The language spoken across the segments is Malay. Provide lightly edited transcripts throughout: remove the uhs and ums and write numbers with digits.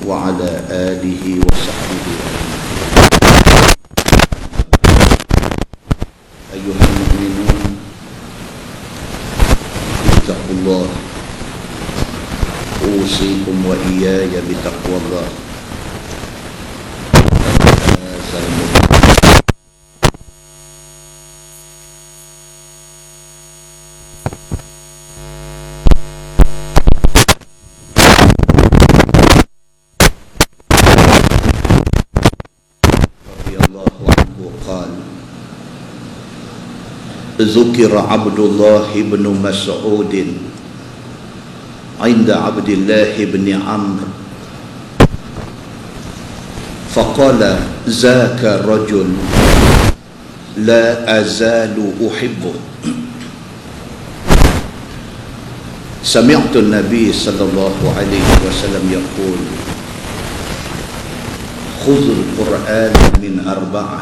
وعلى آله وصحبه أيها المؤمنون اتقوا الله أوصيكم وإياي بتقوى الله. ذكر عبد الله بن مسعود عند عبد الله بن عمرو فقال ذاك رجل لا أزال أحبه. سمعت النبي صلى الله عليه وسلم يقول خذوا القرآن من أربعة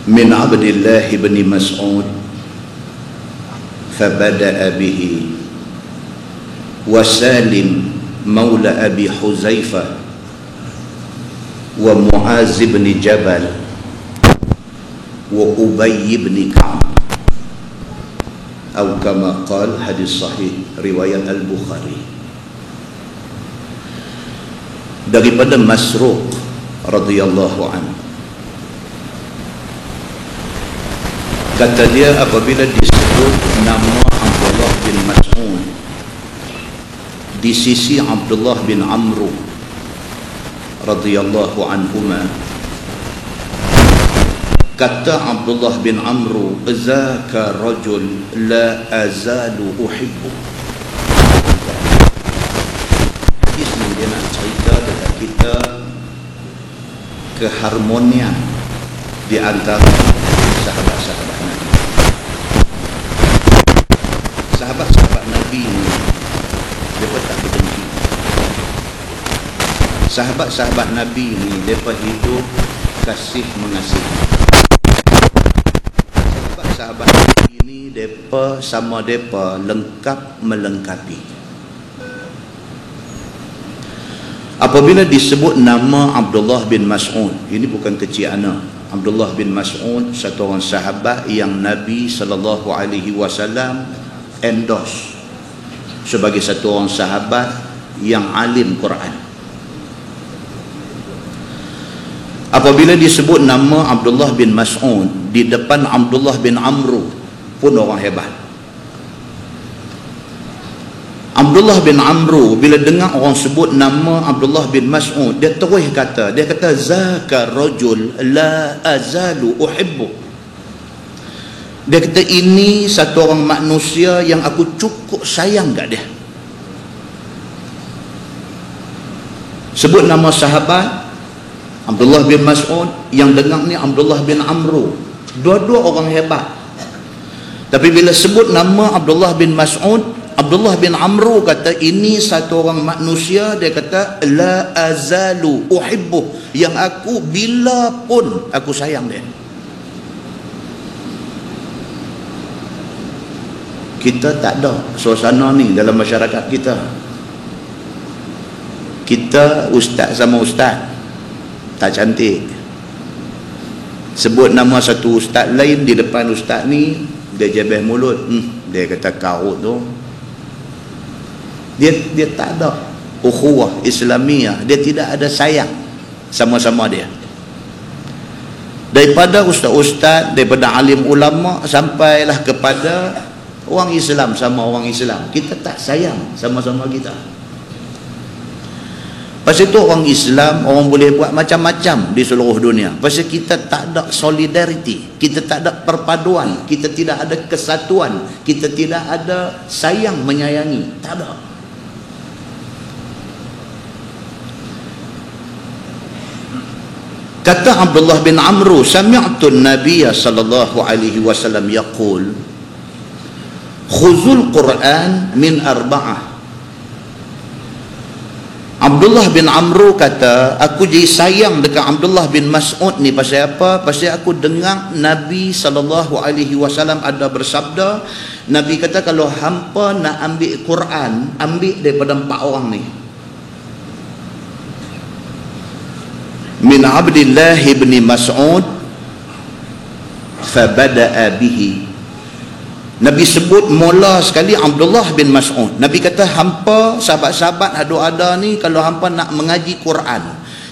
من عبد الله بن مسعود فبدأ به وسالم مولى أبي حذيفة ومعاذ بن جبل وأبي بن كعب أو كما قال حديث صحيح رواية البخاري. Daripada Masruq radhiyallahu anhu, kata dia, apabila disebut nama Abdullah bin Mas'ud di sisi Abdullah bin Amr radhiyallahu anhuma, kata Abdullah bin Amr, zaka rajul la azalu uhibbu. Hadis ni dia nak cerita dekat kita keharmonian di antara sahabat-sahabat Nabi. Sahabat-sahabat Nabi ni mereka tak berdengki. Sahabat-sahabat Nabi ni mereka hidup kasih mengasihi. Sahabat-sahabat Nabi ni mereka sama mereka lengkap melengkapi. Apabila disebut nama Abdullah bin Mas'ud, ini bukan kecil anak. Abdullah bin Mas'ud satu orang sahabat yang Nabi SAW endorse sebagai satu orang sahabat yang alim Quran. Apabila disebut nama Abdullah bin Mas'ud, di depan Abdullah bin Amr pun orang hebat. Abdullah bin Amr bila dengar orang sebut nama Abdullah bin Mas'ud, dia terus kata, zaka rajul la azalu uhibbu. Dia kata, ini satu orang manusia yang aku cukup sayang kat dia. Sebut nama sahabat Abdullah bin Mas'ud, yang dengar ni Abdullah bin Amr, dua-dua orang hebat. Tapi bila sebut nama Abdullah bin Mas'ud, Abdullah bin Amr kata, ini satu orang manusia, dia kata la azalu uhibbuh, yang aku bila pun aku sayang dia. Kita tak ada suasana ni dalam masyarakat kita. Kita ustaz sama ustaz tak cantik. Sebut nama satu ustaz lain di depan ustaz ni, dia jebeh mulut. Dia kata kau tu. Dia tak ada ukhuwah Islamiah, dia tidak ada sayang sama-sama dia. Daripada ustaz-ustaz, daripada alim ulama, sampailah kepada orang Islam sama orang Islam, kita tak sayang sama-sama kita. Pasal itu orang Islam, orang boleh buat macam-macam di seluruh dunia. Pasal kita tak ada solidariti, kita tak ada perpaduan, kita tidak ada kesatuan, kita tidak ada sayang menyayangi, tak ada. Kata Abdullah bin Amr, sami'tu an-nabiy sallallahu alaihi wasallam yaqul khuzul Quran min arba'ah. Abdullah bin Amr kata, aku jadi sayang dekat Abdullah bin Mas'ud ni pasal apa? Pasal aku dengar Nabi SAW ada bersabda, Nabi kata kalau hampa nak ambil Quran, ambil daripada 4 orang ni. min Abdullah bin Mas'ud fabada'a bihi. Nabi sebut mula sekali Abdullah bin Mas'ud. Nabi kata, hampa sahabat-sahabat ada ni, kalau hampa nak mengaji Quran,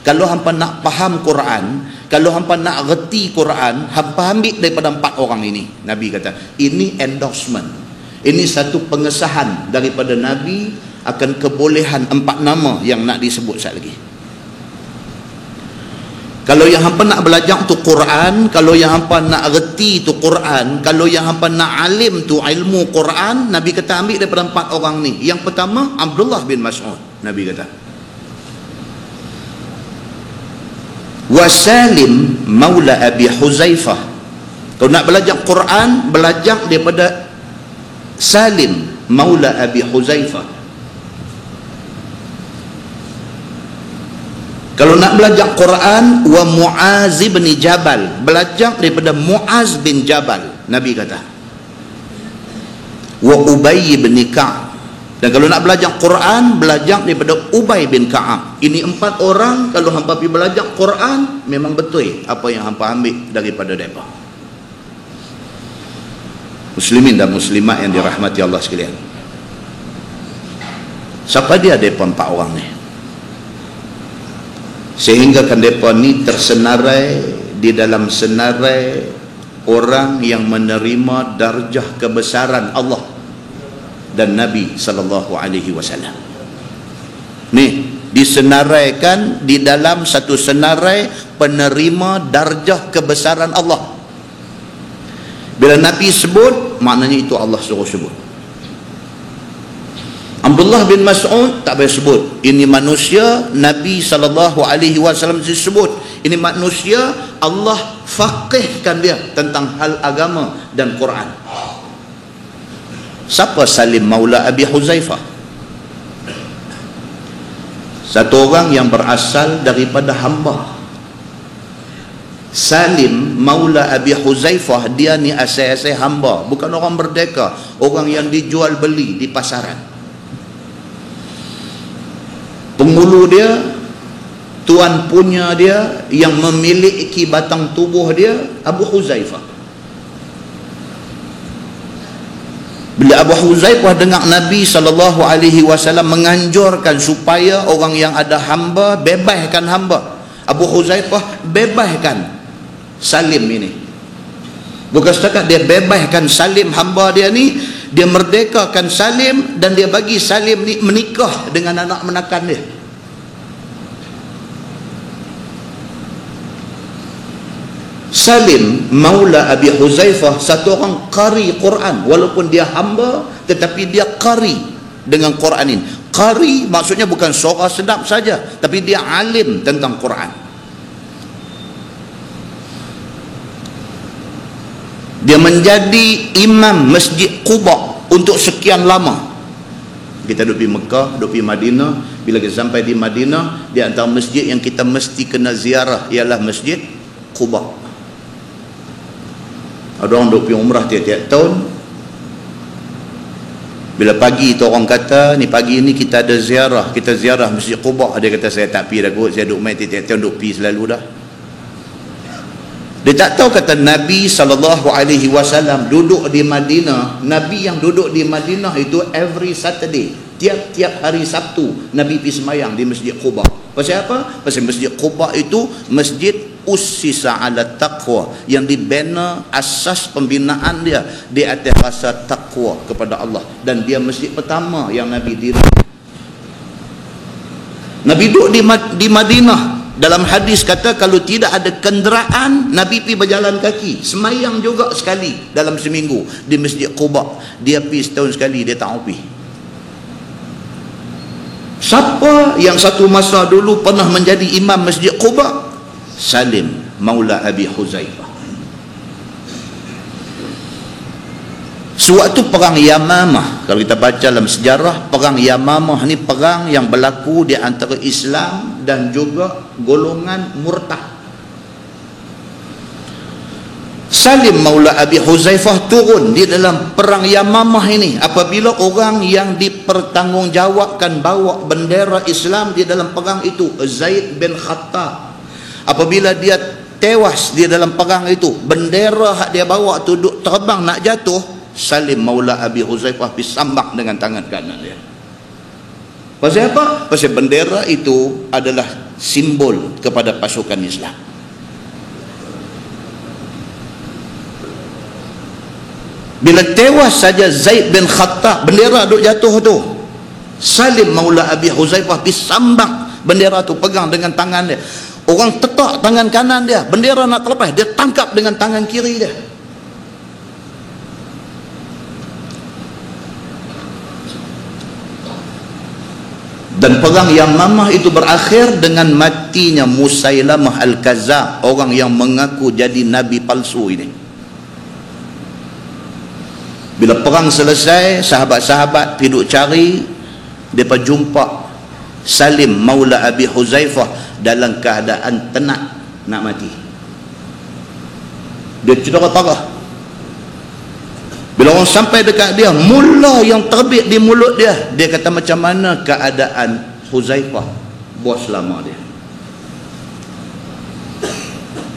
kalau hampa nak faham Quran, kalau hampa nak reti Quran, hampa ambil daripada 4 orang ini. Nabi kata, ini endorsement, ini satu pengesahan daripada Nabi akan kebolehan 4 nama yang nak disebut sekali lagi. Kalau yang hampa nak belajar tu Quran, kalau yang hampa nak reti tu Quran, kalau yang hampa nak alim tu ilmu Quran, Nabi kata ambil daripada 4 orang ni. Yang pertama Abdullah bin Mas'ud, Nabi kata. Wa Salim maula Abi Huzaifah. Kalau nak belajar Quran, belajar daripada Salim maula Abi Huzaifah. Kalau nak belajar Quran, wa Muaz bin Jabal, belajar daripada Muaz bin Jabal, Nabi kata. Wa Ubay bin Ka'ab. Dan kalau nak belajar Quran, belajar daripada Ubay bin Ka'ab. Ini 4 orang, kalau hampa pergi belajar Quran, memang betul apa yang hampa ambil daripada mereka. Muslimin dan muslimat yang dirahmati Allah sekalian. Siapa dia mereka 4 orang ni? Sehingga kan mereka ni tersenarai di dalam senarai orang yang menerima darjah kebesaran Allah dan Nabi SAW. Ni disenaraikan di dalam satu senarai penerima darjah kebesaran Allah. Bila Nabi sebut, maknanya itu Allah suruh sebut. Abdullah bin Mas'ud tak payah sebut, ini manusia, Nabi SAW disebut ini manusia, Allah faqihkan dia tentang hal agama dan Quran. Siapa Salim maula Abi Huzaifah? Satu orang yang berasal daripada hamba. Salim maula Abi Huzaifah, dia ni asal-asal hamba, bukan orang merdeka, orang yang dijual beli di pasaran. Penghulu dia, tuan punya dia, yang memiliki batang tubuh dia, Abu Huzaifah. Bila Abu Huzaifah dengar Nabi SAW menganjurkan supaya orang yang ada hamba, bebaskan hamba, Abu Huzaifah bebaskan Salim ini. Bukan setakat dia bebaskan Salim hamba dia ni, dia merdekakan Salim dan dia bagi Salim ni menikah dengan anak menakan dia. Salim maula Abi Huzaifah satu orang qari Quran, walaupun dia hamba tetapi dia qari dengan Quran ini. Qari maksudnya bukan suara sedap saja, tapi dia alim tentang Quran. Dia menjadi imam Masjid Quba untuk sekian lama. Kita duduk di Mekah, duduk di Madinah. Bila kita sampai di Madinah, di antara masjid yang kita mesti kena ziarah ialah Masjid Quba. Ada orang duduk pergi umrah tiap-tiap tahun. Bila pagi tu orang kata, ni pagi ni kita ada ziarah, kita ziarah Masjid Quba. Dia kata, saya tak pergi dah kot, saya duduk main tiap-tiap tahun, duduk pergi selalu dah. Dia tak tahu kata Nabi SAW duduk di Madinah. Nabi yang duduk di Madinah itu every Saturday, tiap-tiap hari Sabtu Nabi pergi semayang di Masjid Quba. Pasal apa? Pasal Masjid Quba itu masjid ussisa ala taqwa, yang dibina, asas pembinaan dia di atas rasa taqwa kepada Allah, dan dia masjid pertama yang Nabi diri. Nabi duduk di Madinah. Dalam hadis kata kalau tidak ada kenderaan, Nabi pergi berjalan kaki. Semayang juga sekali dalam seminggu di Masjid Quba. Dia pergi setahun sekali, dia tak mau pergi. Siapa yang satu masa dulu pernah menjadi imam Masjid Quba? Salim maula Abi Huzaifah. Sewaktu perang Yamamah, kalau kita baca dalam sejarah, perang Yamamah ni perang yang berlaku di antara Islam dan juga golongan murtad. Salim maula Abi Huzaifah turun di dalam perang Yamamah ini apabila orang yang dipertanggungjawabkan bawa bendera Islam di dalam perang itu Zaid bin Khattab. Apabila dia tewas di dalam perang itu, bendera hak dia bawa tu duk terbang nak jatuh, Salim Maula Abi Huzaifah disambak dengan tangan kanan dia. Pasal apa? Pasal bendera itu adalah simbol kepada pasukan Islam. Bila tewas saja Zaid bin Khattab, bendera duk jatuh tu, Salim Maula Abi Huzaifah disambak bendera tu, pegang dengan tangan dia. Orang tetak tangan kanan dia, bendera nak terlepas, dia tangkap dengan tangan kiri dia. Dan perang Yamamah itu berakhir dengan matinya Musailamah Al-Kazzab, orang yang mengaku jadi nabi palsu ini. Bila perang selesai, sahabat-sahabat pergi cari, mereka jumpa Salim Maula Abi Huzaifah dalam keadaan tenat nak mati. Dia cedera parah. Bila orang sampai dekat dia, mula yang terbit di mulut dia, dia kata, macam mana keadaan Huzaifah, bos lama dia.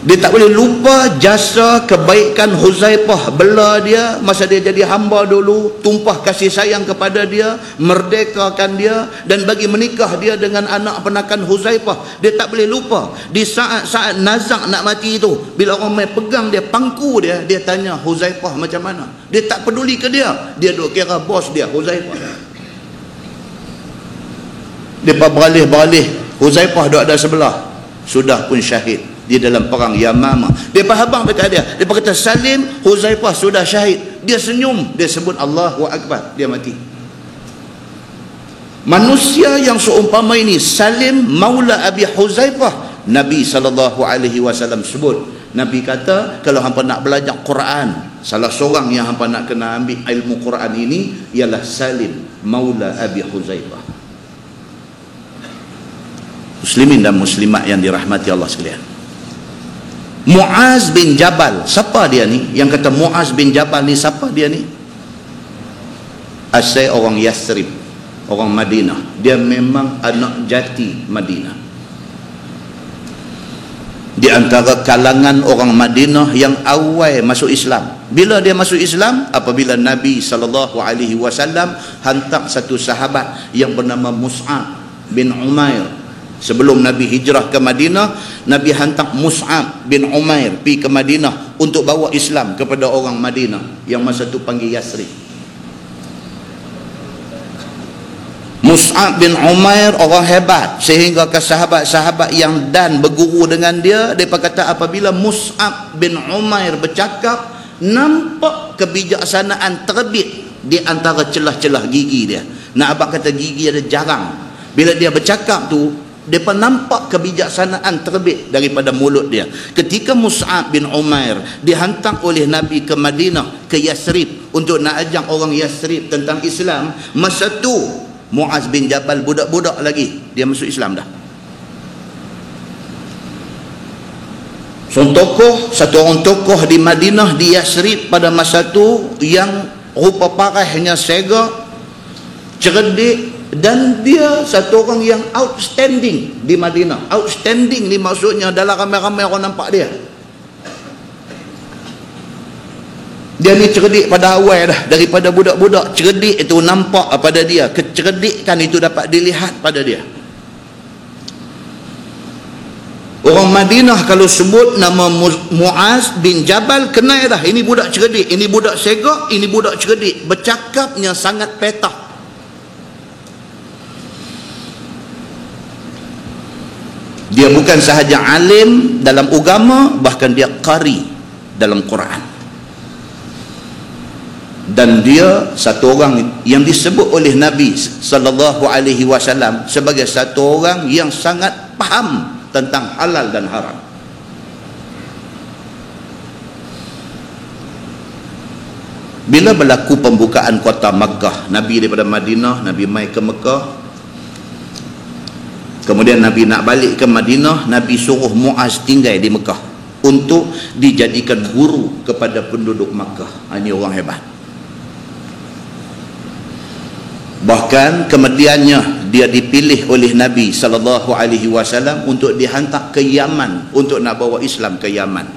Dia tak boleh lupa jasa kebaikan Huzaifah, bela dia masa dia jadi hamba dulu, tumpah kasih sayang kepada dia, merdekakan dia dan bagi menikah dia dengan anak penakan Huzaifah. Dia tak boleh lupa. Di saat-saat nazak nak mati itu, bila orang main pegang dia, pangku dia, dia tanya Huzaifah macam mana. Dia tak peduli ke dia, dia duk kira bos dia Huzaifah. Dia beralih-beralih, Huzaifah duk ada sebelah, sudah pun syahid di dalam perang Yamamah. Dia habang dekat dia, dia kata, Salim, Huzaifah sudah syahid. Dia senyum, dia sebut Allahu Akbar, dia mati. Manusia yang seumpama ini, Salim Maula Abi Huzaifah, Nabi SAW sebut. Nabi kata, kalau hampa nak belajar Quran, salah seorang yang hampa nak kena ambil ilmu Quran ini ialah Salim Maula Abi Huzaifah. Muslimin dan muslimat yang dirahmati Allah sekalian, Muaz bin Jabal, siapa dia ni? Yang kata Muaz bin Jabal ni, siapa dia ni? Asal orang Yathrib, orang Madinah. Dia memang anak jati Madinah. Di antara kalangan orang Madinah yang awal masuk Islam. Bila dia masuk Islam? Apabila Nabi SAW hantar satu sahabat yang bernama Mus'ab bin Umair. Sebelum Nabi hijrah ke Madinah, Nabi hantar Mus'ab bin Umair pergi ke Madinah untuk bawa Islam kepada orang Madinah yang masa tu panggil Yathrib. Mus'ab bin Umair orang hebat, sehingga ke sahabat-sahabat yang dan berguru dengan dia, mereka kata apabila Mus'ab bin Umair bercakap, nampak kebijaksanaan terbit di antara celah-celah gigi dia. Nak abang kata gigi ada jarang. Bila dia bercakap tu, mereka nampak kebijaksanaan terbit daripada mulut dia. Ketika Mus'ab bin Umair dihantar oleh Nabi ke Madinah, ke Yathrib, untuk nak ajak orang Yathrib tentang Islam, masa tu Muaz bin Jabal budak-budak lagi, dia masuk Islam dah. Satu orang tokoh di Madinah, di Yathrib pada masa tu, yang rupa parahnya sega, cerdik, dan dia satu orang yang outstanding di Madinah. Outstanding ni maksudnya dalam ramai-ramai orang nampak dia. Dia ni cerdik pada awal dah. Daripada budak-budak, cerdik itu nampak pada dia. Kecerdikan itu dapat dilihat pada dia. Orang Madinah kalau sebut nama Muaz bin Jabal, kenal dah. Ini budak cerdik, ini budak segak, ini budak cerdik. Bercakapnya sangat petah. Dia bukan sahaja alim dalam agama, bahkan dia qari dalam Quran. Dan dia satu orang yang disebut oleh Nabi SAW sebagai satu orang yang sangat faham tentang halal dan haram. Bila berlaku pembukaan kota Makkah, Nabi daripada Madinah, Nabi mai ke Mekah. Kemudian Nabi nak balik ke Madinah, Nabi suruh Muaz tinggal di Mekah untuk dijadikan guru kepada penduduk Makkah. Ini orang hebat. Bahkan kemudiannya dia dipilih oleh Nabi SAW untuk dihantar ke Yaman untuk nak bawa Islam ke Yaman.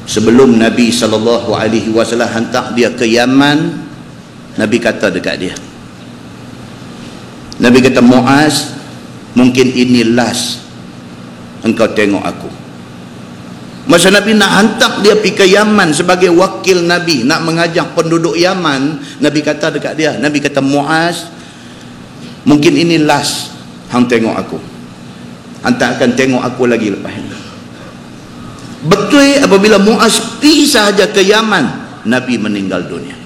Sebelum Nabi SAW hantar dia ke Yaman, Nabi kata dekat dia, Nabi kata, Muaz, mungkin ini last engkau tengok aku. Masa Nabi nak hantar dia pergi ke Yaman sebagai wakil Nabi, nak mengajak penduduk Yaman, Nabi kata dekat dia, Nabi kata, Muaz, mungkin ini last hang tengok aku. Hang tak akan tengok aku lagi lepas ini. Betul, apabila Muaz pergi sahaja ke Yaman, Nabi meninggal dunia.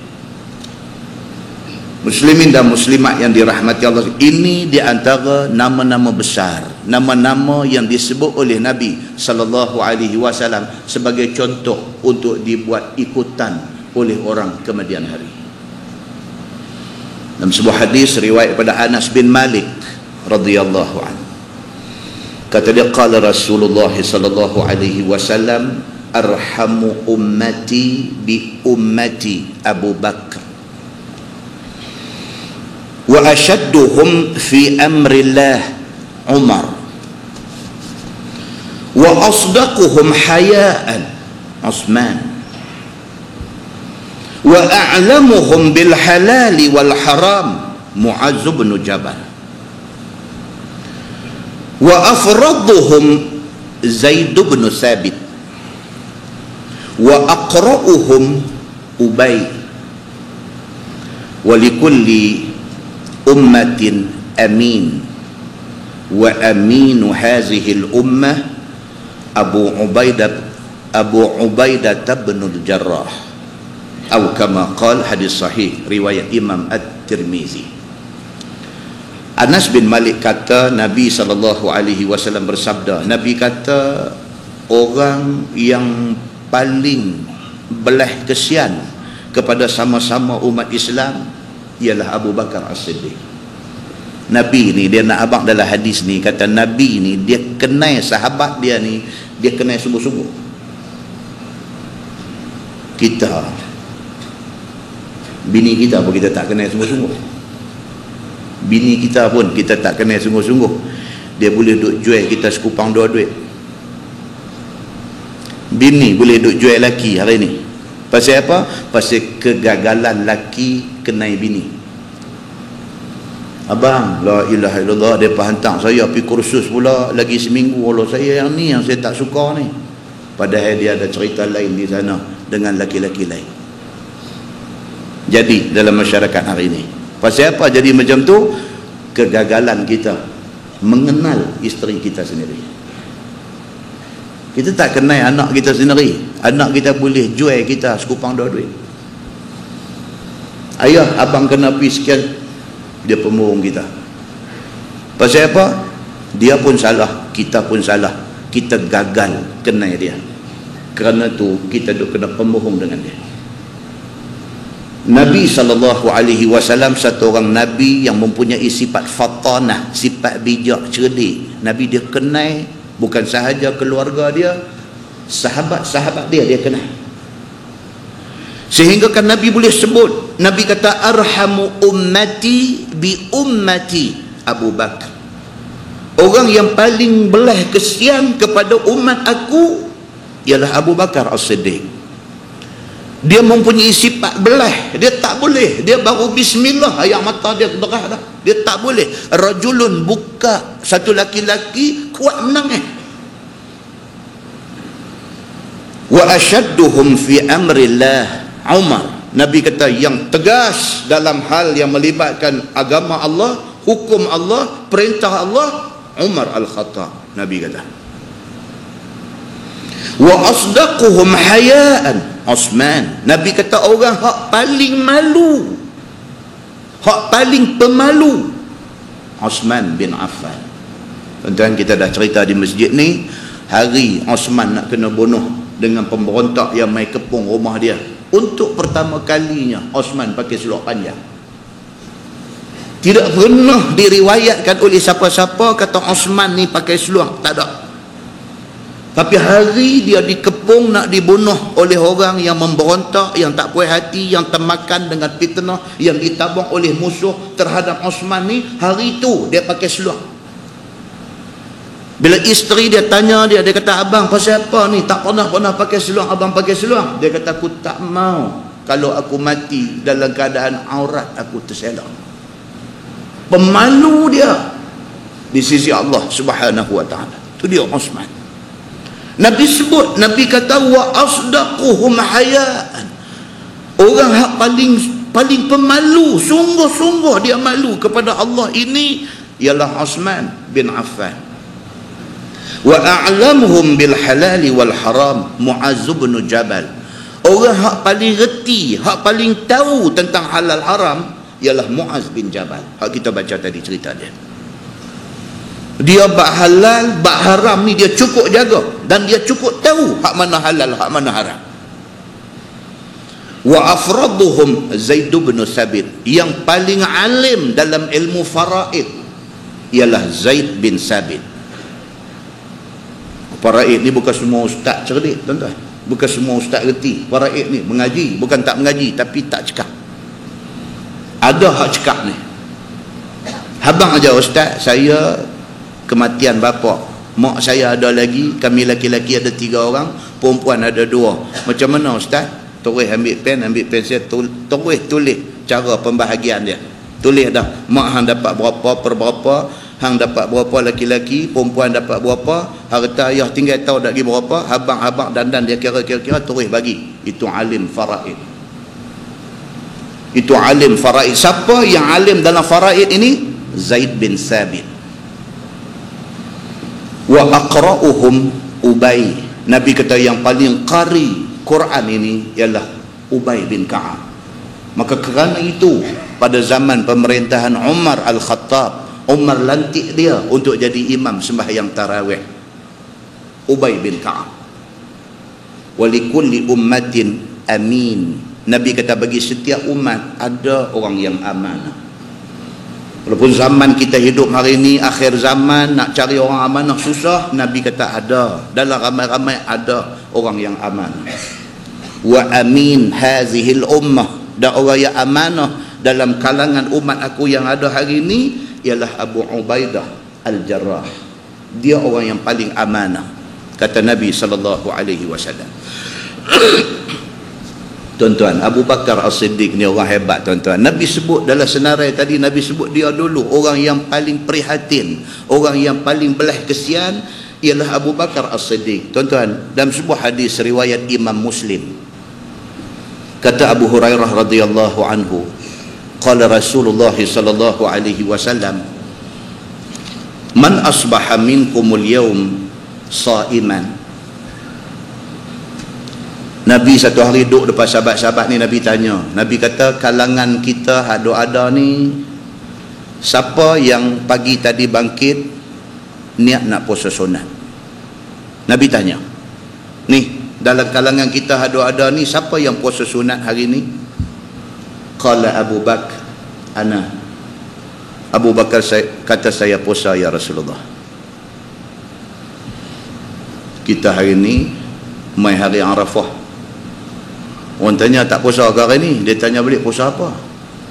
Muslimin dan muslimat yang dirahmati Allah, ini di antara nama-nama besar, nama-nama yang disebut oleh Nabi SAW sebagai contoh untuk dibuat ikutan oleh orang kemudian hari. Dalam sebuah hadis riwayat pada Anas bin Malik radhiyallahu anhu, kata dia, qala Rasulullah SAW, arhamu ummati bi ummati Abu Bakar wa ashadduhum fi amrillah Umar wa asdaquhum hayaan Utsman wa a'lamuhum bil halali wal haram Mu'adz bin Jabal wa afraduhum Zaid bin Thabit wa aqra'uhum Ubay wa likulli ummatin amin wa aminu hazihi al-ummah Abu Ubaidah bin al-Jarrah atau kama qala, hadis sahih riwayat Imam At-Tirmizi. Anas bin Malik kata, Nabi SAW bersabda, Nabi kata, orang yang paling belah kesian kepada sama-sama umat Islam ialah Abu Bakar As-Siddiq. Nabi ni, dia nak abang dalam hadis ni, kata Nabi ni dia kenal sahabat dia ni, dia kenal sungguh-sungguh. Kita, bini kita pun kita tak kenal sungguh-sungguh. Bini kita pun kita tak kenal sungguh-sungguh. Dia boleh duk jual kita sekupang dua duit. Bini boleh duk jual laki hari ni. Pasal apa? Pasal kegagalan laki kenai bini. Abang, la ilaha illallah, dia hantar saya pergi kursus pula lagi seminggu. Allah, saya yang ni yang saya tak suka ni. Padahal dia ada cerita lain di sana dengan laki-laki lain. Jadi dalam masyarakat hari ini, pasal apa jadi macam tu? Kegagalan kita mengenal isteri kita sendiri. Kita tak kenal anak kita sendiri. Anak kita boleh jual kita sekupang dua duit. Ayah, abang kena pergi sekian, dia pembohong kita. Pasal apa? Dia pun salah, kita pun salah. Kita gagal kenal dia. Kerana tu kita duk kena pembohong dengan dia. Nabi SAW satu orang Nabi yang mempunyai sifat fatanah, sifat bijak, cerdik. Nabi dia kenal, bukan sahaja keluarga dia, sahabat-sahabat dia kenal. Sehingga kan Nabi boleh sebut, Nabi kata, arhamu ummati bi ummati Abu Bakar. Orang yang paling belah kesian kepada umat aku ialah Abu Bakar As-Siddiq. Dia mempunyai sifat belah. Dia tak boleh, dia baru bismillah ayat mata dia derah dah. Dia tak boleh. Rajulun, buka satu laki-laki kuat menangis. Wa asyadduhum fi amrillah Umar. Nabi kata yang tegas dalam hal yang melibatkan agama Allah, hukum Allah, perintah Allah, Umar Al-Khattab. Nabi kata. Wa asdaquhum hayaan Utsman. Nabi kata orang hak paling malu, hak paling pemalu, Utsman bin Affan. Tuan-tuan, kita dah cerita di masjid ni, hari Utsman nak kena bunuh dengan pemberontak yang mai kepung rumah dia. Untuk pertama kalinya Utsman pakai seluar panjang. Tidak pernah diriwayatkan oleh siapa-siapa kata Utsman ni pakai seluar, tak ada. Tapi hari dia dikepung kampung nak dibunuh oleh orang yang memberontak, yang tak puas hati, yang termakan dengan fitnah, yang ditabung oleh musuh terhadap Osman ni. Hari itu dia pakai seluar. Bila isteri dia tanya dia kata, abang pasal apa ni, tak pernah pakai seluar, abang pakai seluar? Dia kata, aku tak mau kalau aku mati dalam keadaan aurat aku terselak. Pemalu dia di sisi Allah Subhanahu wa taala. Itu dia Osman. Nabi sebut, Nabi kata wa asdaquhum hayaan. Orang hak paling pemalu, sungguh-sungguh dia malu kepada Allah ini ialah Osman bin Affan. Wa a'lamuhum bil halal wal haram Muaz bin Jabal. Orang hak paling reti, hak paling tahu tentang halal haram ialah Muaz bin Jabal. Hak kita baca tadi cerita dia. Dia bak halal, bak haram ni dia cukup jaga, dan dia cukup tahu hak mana halal, hak mana haram. Wa afraduhum Zaid bin Sabit. Yang paling alim dalam ilmu faraid ialah Zaid bin Sabit. Faraid ni bukan semua ustaz cerdik, tuan-tuan. Bukan semua ustaz reti. Faraid ni mengaji, bukan tak mengaji, tapi tak cekap. Ada hak cekap ni. Habang aja ustaz, saya kematian bapa, mak saya ada lagi, kami laki-laki ada 3 orang, perempuan ada 2. Macam mana ustaz? Terus ambil pensel, terus tulis cara pembahagian dia. Tulis dah, mak hang dapat berapa per berapa, hang dapat berapa laki-laki, perempuan dapat berapa, harta ayah tinggal tahu dak lagi berapa, habang dandan dia kira-kira terus bagi. Itu alim faraid. Itu alim faraid. Siapa yang alim dalam faraid ini? Zaid bin Sabit. Wa aqra'uhum Ubay. Nabi kata yang paling qari Quran ini ialah Ubay bin Ka'ab. Maka kerana itu pada zaman pemerintahan Umar Al-Khattab, Umar lantik dia untuk jadi imam sembahyang tarawih. Ubay bin Ka'ab. Wa likulli ummatin amin. Nabi kata bagi setiap umat ada orang yang amanah. Walaupun zaman kita hidup hari ini akhir zaman, nak cari orang amanah susah, Nabi kata ada, dalam ramai-ramai ada orang yang amanah. Wa amin hazihil ummah. Dan orang yang amanah dalam kalangan umat aku yang ada hari ini ialah Abu Ubaidah Al-Jarrah. Dia orang yang paling amanah, kata Nabi SAW. Tuan-tuan, Abu Bakar As-Siddiq ni orang hebat, tuan-tuan. Nabi sebut dalam senarai tadi, Nabi sebut dia dulu orang yang paling prihatin, orang yang paling belah kesian ialah Abu Bakar As-Siddiq. Tuan-tuan, dalam sebuah hadis riwayat Imam Muslim, kata Abu Hurairah radhiyallahu anhu, qala Rasulullah sallallahu alaihi wasallam, man asbaha minkumul yawm sa'iman. Nabi satu hari duduk depan sahabat-sahabat ni, Nabi tanya, Nabi kata, kalangan kita ada ni, siapa yang pagi tadi bangkit niat nak puasa sunat? Nabi tanya, ni dalam kalangan kita ada ni, siapa yang puasa sunat hari ni? Qala Abu Bakar, ana. Abu Bakar kata, saya puasa ya Rasulullah. Kita hari ni mai hari Arafah. Orang tanya tak puasa ke hari ni? Dia tanya balik, puasa apa?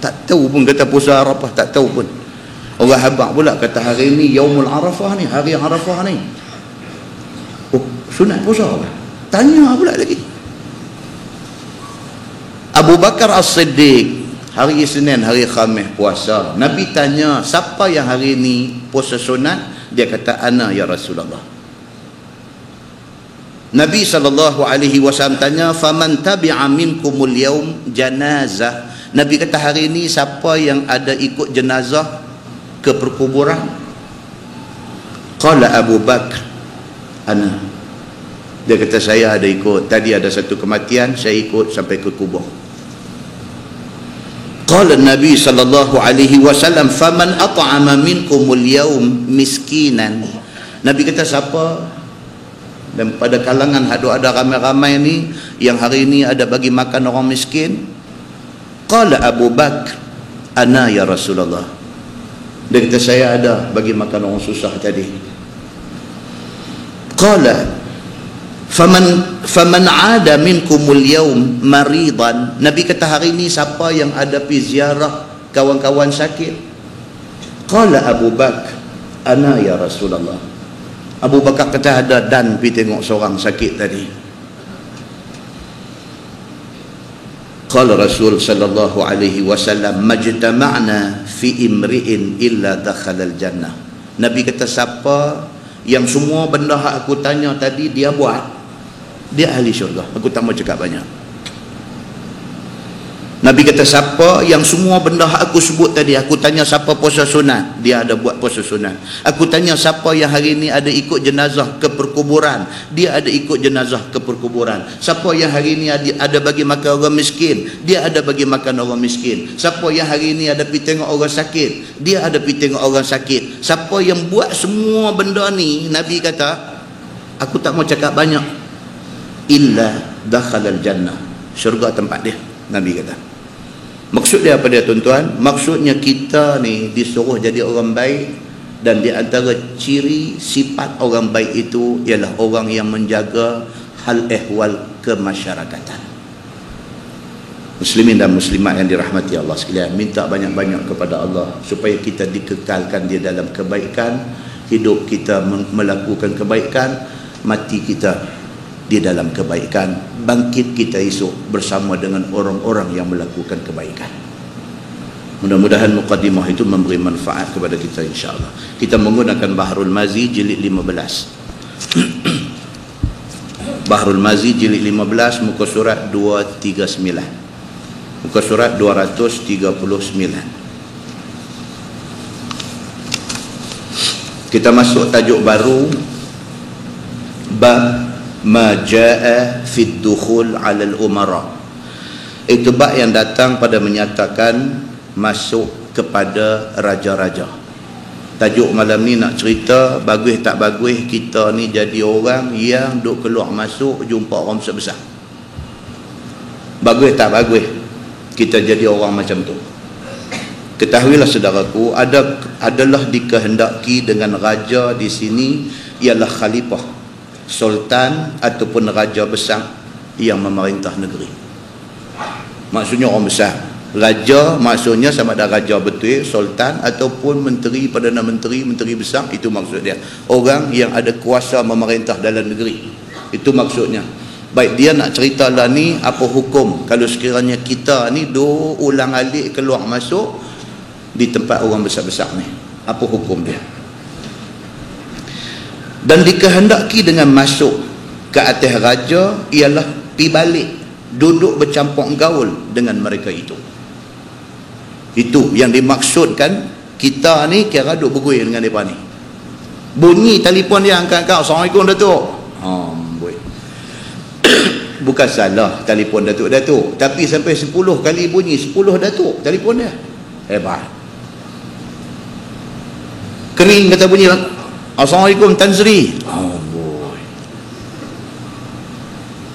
Tak tahu pun, kata puasa Arafah, tak tahu pun. Orang habaq pula kata hari ni Yaumul Arafah ni, hari Arafah ni. Oh, sunat puasa apa? Tanya pula lagi. Abu Bakar As-Siddiq hari Isnin, hari Khamis puasa. Nabi tanya, siapa yang hari ni puasa sunat? Dia kata, ana ya Rasulullah. Nabi SAW tanya, faman tabi'a minkumul yaum janazah. Nabi kata, hari ini siapa yang ada ikut jenazah ke perkuburan? Qala Abu Bakar, ana. Dia kata, saya ada ikut. Tadi ada satu kematian, saya ikut sampai ke kubur. Qala Nabi SAW, faman at'ama minkumul yaum miskinan. Nabi kata, siapa dan pada kalangan ada ramai-ramai ni yang hari ni ada bagi makan orang miskin? Qala Abu Bakar, ana ya Rasulullah. Dia kata, saya ada bagi makan orang susah tadi. Qala faman ada minkumul yaum maridan. Nabi kata hari ni siapa yang ada pergi ziarah kawan-kawan sakit. Qala Abu Bakar, ana ya Rasulullah. Abu Bakar kata ada dan pergi tengok seorang sakit tadi. Qala Rasul sallallahu alaihi wasallam, majtama'na fi imri'in illa dakhala al-jannah. Nabi kata siapa yang semua benda hak aku tanya tadi dia buat, dia ahli syurga. Aku tak mau cakap banyak. Nabi kata siapa yang semua benda hak aku sebut tadi, aku tanya siapa puasa sunat, dia ada buat puasa sunat. Aku tanya siapa yang hari ni ada ikut jenazah ke perkuburan, dia ada ikut jenazah ke perkuburan. Siapa yang hari ni ada bagi makan orang miskin, dia ada bagi makan orang miskin. Siapa yang hari ni ada pergi tengok orang sakit, dia ada pergi tengok orang sakit. Siapa yang buat semua benda ni, Nabi kata aku tak mau cakap banyak, illa dakhalal jannah, syurga tempat dia. Nabi kata. Maksud dia apa dia tuan-tuan? Maksudnya kita ni disuruh jadi orang baik, dan di antara ciri sifat orang baik itu ialah orang yang menjaga hal ehwal kemasyarakatan. Muslimin dan muslimat yang dirahmati Allah sekalian, minta banyak-banyak kepada Allah supaya kita dikekalkan di dalam kebaikan, hidup kita melakukan kebaikan, mati kita di dalam kebaikan, bangkit kita esok bersama dengan orang-orang yang melakukan kebaikan. Mudah-mudahan muqaddimah itu memberi manfaat kepada kita insya-Allah. Kita menggunakan Bahrul Mazi jilid 15. Bahrul Mazi jilid 15, muka surat 239. Muka surat 239. Kita masuk tajuk baru, bab ma jaa fi dukhul 'ala al-umara. Itu bab yang datang pada menyatakan masuk kepada raja-raja. Tajuk malam ni nak cerita bagus tak bagus kita ni jadi orang yang duk keluar masuk jumpa orang besar-besar. Bagus tak bagus kita jadi orang macam tu. Ketahuilah saudaraku, adalah dikehendaki dengan raja di sini ialah khalifah, sultan ataupun raja besar yang memerintah negeri. Maksudnya orang besar. Raja maksudnya sama ada raja betul, sultan ataupun menteri, perdana menteri, menteri besar, itu maksud dia. Orang yang ada kuasa memerintah dalam negeri. Itu maksudnya. Baik, dia nak cerita lah ni apa hukum kalau sekiranya kita ni ulang alik keluar masuk di tempat orang besar-besar ni. Apa hukum dia? Dan dikehendaki dengan masuk ke atas raja ialah pi balik, duduk bercampur gaul dengan mereka itu. Itu yang dimaksudkan. Kita ni kira duduk berguil dengan mereka ni. Bunyi telefon dia angkat, Assalamualaikum Datuk. Bukan salah telefon Datuk, tapi sampai 10 kali bunyi, 10 Datuk telefon dia. Hebat. Kering kata bunyi, Assalamualaikum Tan Sri.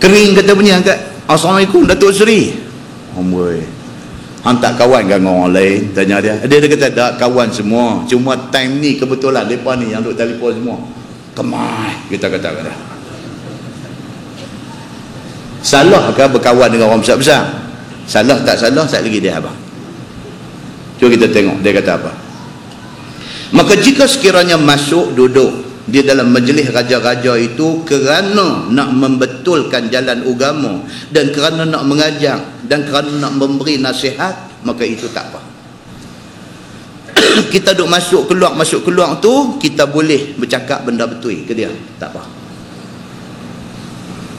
Kering kata bunyi angkat, Assalamualaikum Datuk Sri. Hantar kawan kan orang lain, tanya dia. Dia kata tak, kawan semua, cuma time ni kebetulan mereka ni yang duk telefon semua. Kemai kita kata. Salah ke berkawan dengan orang besar-besar? Salah tak salah, sekali lagi dia abang. Cuba kita tengok dia kata apa. Maka jika sekiranya masuk duduk di dalam majlis raja-raja itu kerana nak membetulkan jalan agama dan kerana nak mengajar dan kerana nak memberi nasihat, maka itu tak apa. Kita duk masuk keluar tu, kita boleh bercakap benda betul ke dia, tak apa.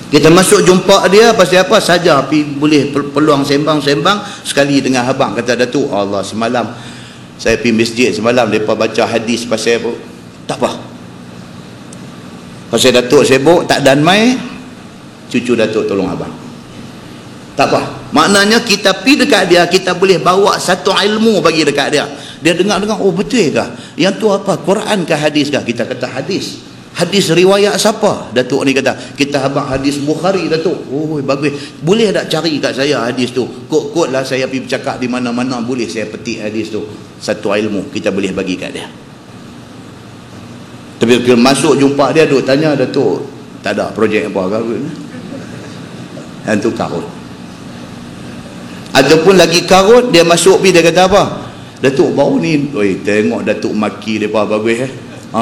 Kita masuk jumpa dia pasal apa saja, boleh peluang sembang-sembang sekali dengan abang kata Datuk, Allah semalam saya pergi masjid semalam, mereka baca hadis pasal apa, tak apa. Pasal Datuk sibuk tak dan mai, cucu Datuk tolong abang, tak apa. Maknanya kita pergi dekat dia, kita boleh bawa satu ilmu bagi dekat dia. Dia dengar-dengar, oh betul ke yang tu apa, Quran ke hadis ke? Kita kata hadis. Hadis riwayat siapa? Datuk ni kata, kita abang hadis Bukhari Datuk. Oh bagus, boleh tak cari kat saya hadis tu? Kod-kod lah saya pergi bercakap di mana-mana, boleh saya petik hadis tu. Satu ilmu kita boleh bagi kat dia. Tapi bila masuk jumpa dia, duk tanya Datuk, tak ada projek apa kahwin. Yang tu karut. Ataupun lagi karut, dia masuk pergi, dia kata apa? Datuk baru ni, oi tengok Datuk maki depa bagus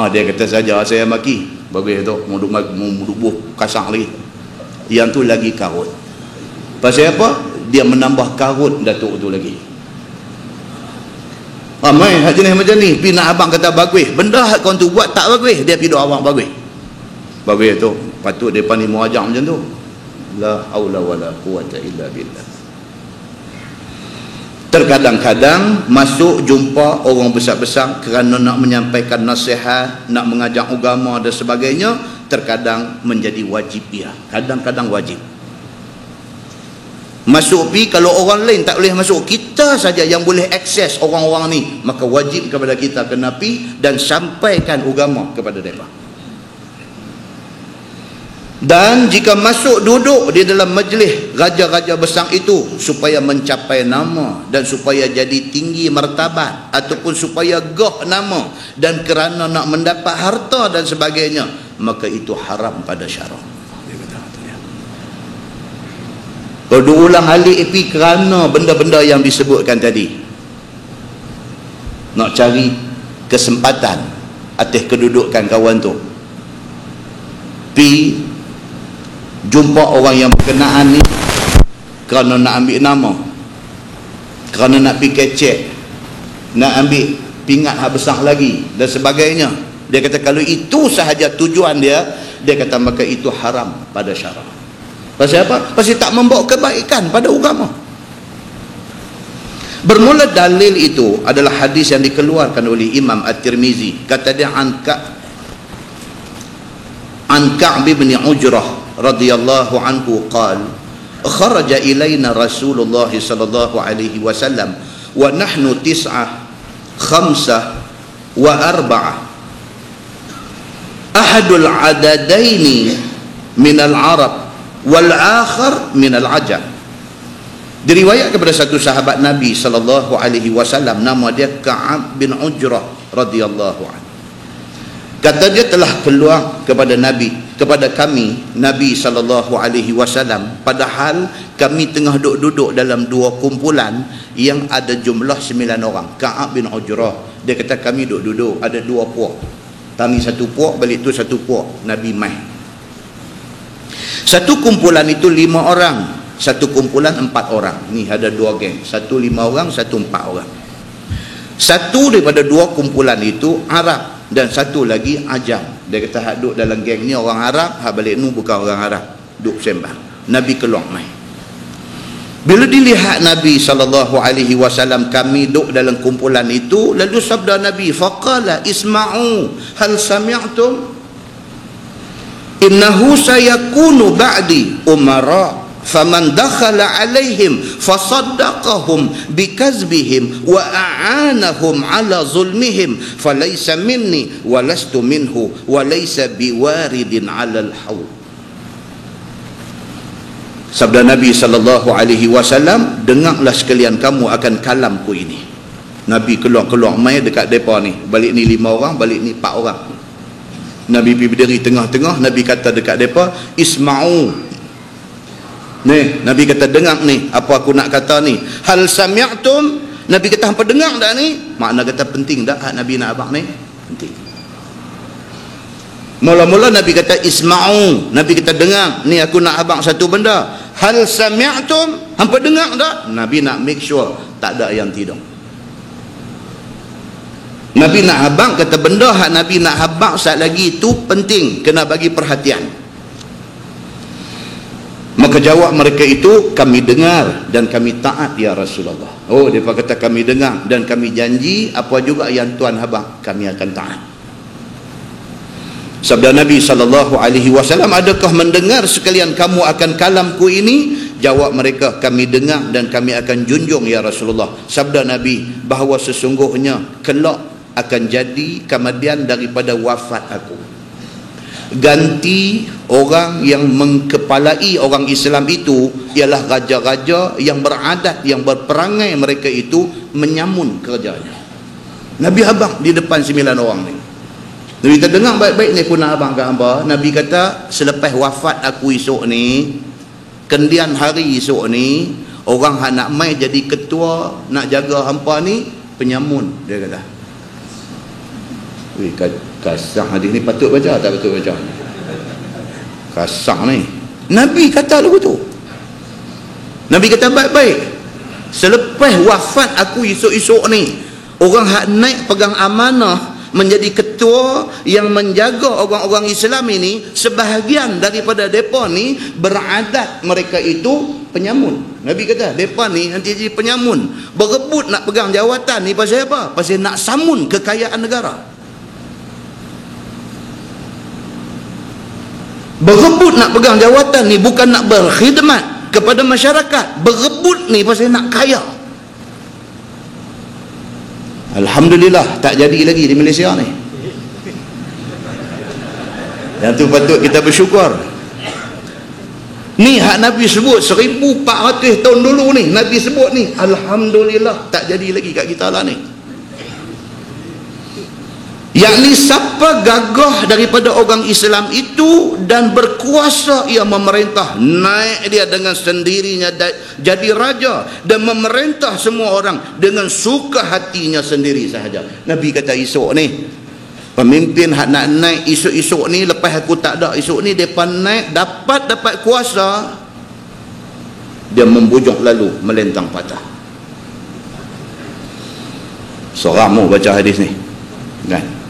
dia kata saja saya maki. Bagus tu, muduk buh kasar lagi. Yang tu lagi karut. Pasal apa? Dia menambah karut Datuk tu lagi. Ramai hak jenis macam ni, pi nak abang kata bagus, benda hak kau tu buat tak bagus, dia pi doa abang bagus. Bagus tu, patut depa ni mau ajar macam tu. La haula wala quwata illa billah. Terkadang-kadang masuk jumpa orang besar-besar kerana nak menyampaikan nasihat, nak mengajar agama dan sebagainya, terkadang menjadi wajibiah, kadang-kadang wajib. Masuk pi, kalau orang lain tak boleh masuk, kita saja yang boleh akses orang-orang ni, maka wajib kepada kita kena pi dan sampaikan agama kepada mereka. Dan jika masuk duduk di dalam majlis raja-raja besar itu supaya mencapai nama dan supaya jadi tinggi martabat ataupun supaya gah nama dan kerana nak mendapat harta dan sebagainya, maka itu haram pada syarak. Kalau diulang alik pi kerana benda-benda yang disebutkan tadi, nak cari kesempatan atas kedudukan kawan tu, pi jumpa orang yang berkenaan ni kerana nak ambil nama, kerana nak pergi kecek, nak ambil pingat hak besar lagi dan sebagainya. Dia kata kalau itu sahaja tujuan dia kata maka itu haram pada syarak. Pasal apa? Pasal tak membawa kebaikan pada agama. Bermula dalil itu adalah hadis yang dikeluarkan oleh Imam At-Tirmizi. Kata dia an Ka'b bin Ujrah radhiyallahu anhu qala kharaja ilaina Rasulullah sallallahu alaihi wasallam wa nahnu 9 5 wa 4 ahadul adadaini min al-arab wal akhar min al-ajam. Diriwayat kepada satu sahabat Nabi sallallahu alaihi wasallam, nama dia Ka'ab bin Ujrah radhiyallahu anhu. Kata dia telah keluar kepada kami Nabi sallallahu alaihi wasallam, padahal kami tengah duduk dalam dua kumpulan yang ada jumlah 9 orang. Ka'ab bin Ujrah, dia kata kami duduk ada dua puak. Tani satu puak, balik tu satu puak, Nabi mai. Satu kumpulan itu 5 orang, satu kumpulan 4 orang. Ni ada dua geng, satu 5 orang, satu 4 orang. Satu daripada dua kumpulan itu Arab dan satu lagi ajam. Dia kata hak duduk dalam geng ni orang Arab, hak balik ni bukan orang Arab, duduk sembang. Nabi keluar mai. Bila dilihat Nabi SAW, kami duduk dalam kumpulan itu, lalu sabda Nabi, faqala isma'u hal sami'tum innahu sayakunu ba'di umara faman dakhala alaihim fasaddaqahum bikazbihim wa a'anahum ala zulmihim falaysa minni wa lastu minhu wa laysa biwaridin ala al-hawl. Sabda Nabi SAW, dengarlah sekalian kamu akan kalamku ini. Nabi keluar mai dekat depa ni, balik ni 5 orang, balik ni 4 orang. Nabi pergi berdiri tengah-tengah, Nabi kata dekat depa, isma'u. Ni, Nabi kata dengar ni, apa aku nak kata ni. Hal sami'tum, Nabi kata hampa dengar dah ni. Makna kata penting dah Nabi nak abang ni? Penting. Mula-mula Nabi kata isma'u, Nabi kata dengar ni aku nak abang satu benda. Hal sami'tum, hampa dengar dah? Nabi nak make sure tak ada yang tidak. Nabi nak abang, kata benda hak Nabi nak abang saat lagi itu penting, kena bagi perhatian. Maka jawab mereka itu, kami dengar dan kami taat ya Rasulullah. Oh, dia kata kami dengar dan kami janji apa juga yang Tuan abang kami akan taat. Sabda Nabi SAW, adakah mendengar sekalian kamu akan kalamku ini? Jawab mereka, kami dengar dan kami akan junjung ya Rasulullah. Sabda Nabi, bahawa sesungguhnya kelak akan jadi kemudian daripada wafat aku, ganti orang yang mengkepalai orang Islam itu ialah raja-raja yang beradat, yang berperangai mereka itu menyamun kerjanya. Nabi abang di depan 9 orang ni. Nabi kita dengar baik-baik ni pun abang kat hamba. Nabi kata selepas wafat aku esok ni, kendian hari esok ni, orang hak nak mai jadi ketua, nak jaga hampa ni penyamun, dia kata. Weh, kasar hadis ni, patut baca tak patut baca? Kasar ni. Nabi kata lagu tu. Nabi kata baik-baik, selepas wafat aku esok-esok ni, orang hak naik pegang amanah menjadi ketua yang menjaga orang-orang Islam ini, sebahagian daripada mereka ni beradat mereka itu penyamun. Nabi kata mereka ni nanti jadi penyamun, berebut nak pegang jawatan ni pasal apa? Pasal nak samun kekayaan negara. Berebut nak pegang jawatan ni bukan nak berkhidmat kepada masyarakat, berebut ni pasal nak kaya. Alhamdulillah tak jadi lagi di Malaysia ni. Yang tu patut kita bersyukur. Ni hak Nabi sebut 1400 tahun dulu ni, Nabi sebut ni, alhamdulillah tak jadi lagi kat kita lah ni. Yakni siapa gagah daripada orang Islam itu dan berkuasa ia memerintah, naik dia dengan sendirinya jadi raja dan memerintah semua orang dengan suka hatinya sendiri sahaja. Nabi kata esok ni pemimpin hak nak naik esok-esok ni, lepas aku tak ada esok ni, mereka naik dapat kuasa, dia membujuk lalu melentang patah. Seorang mau baca hadis ni kan?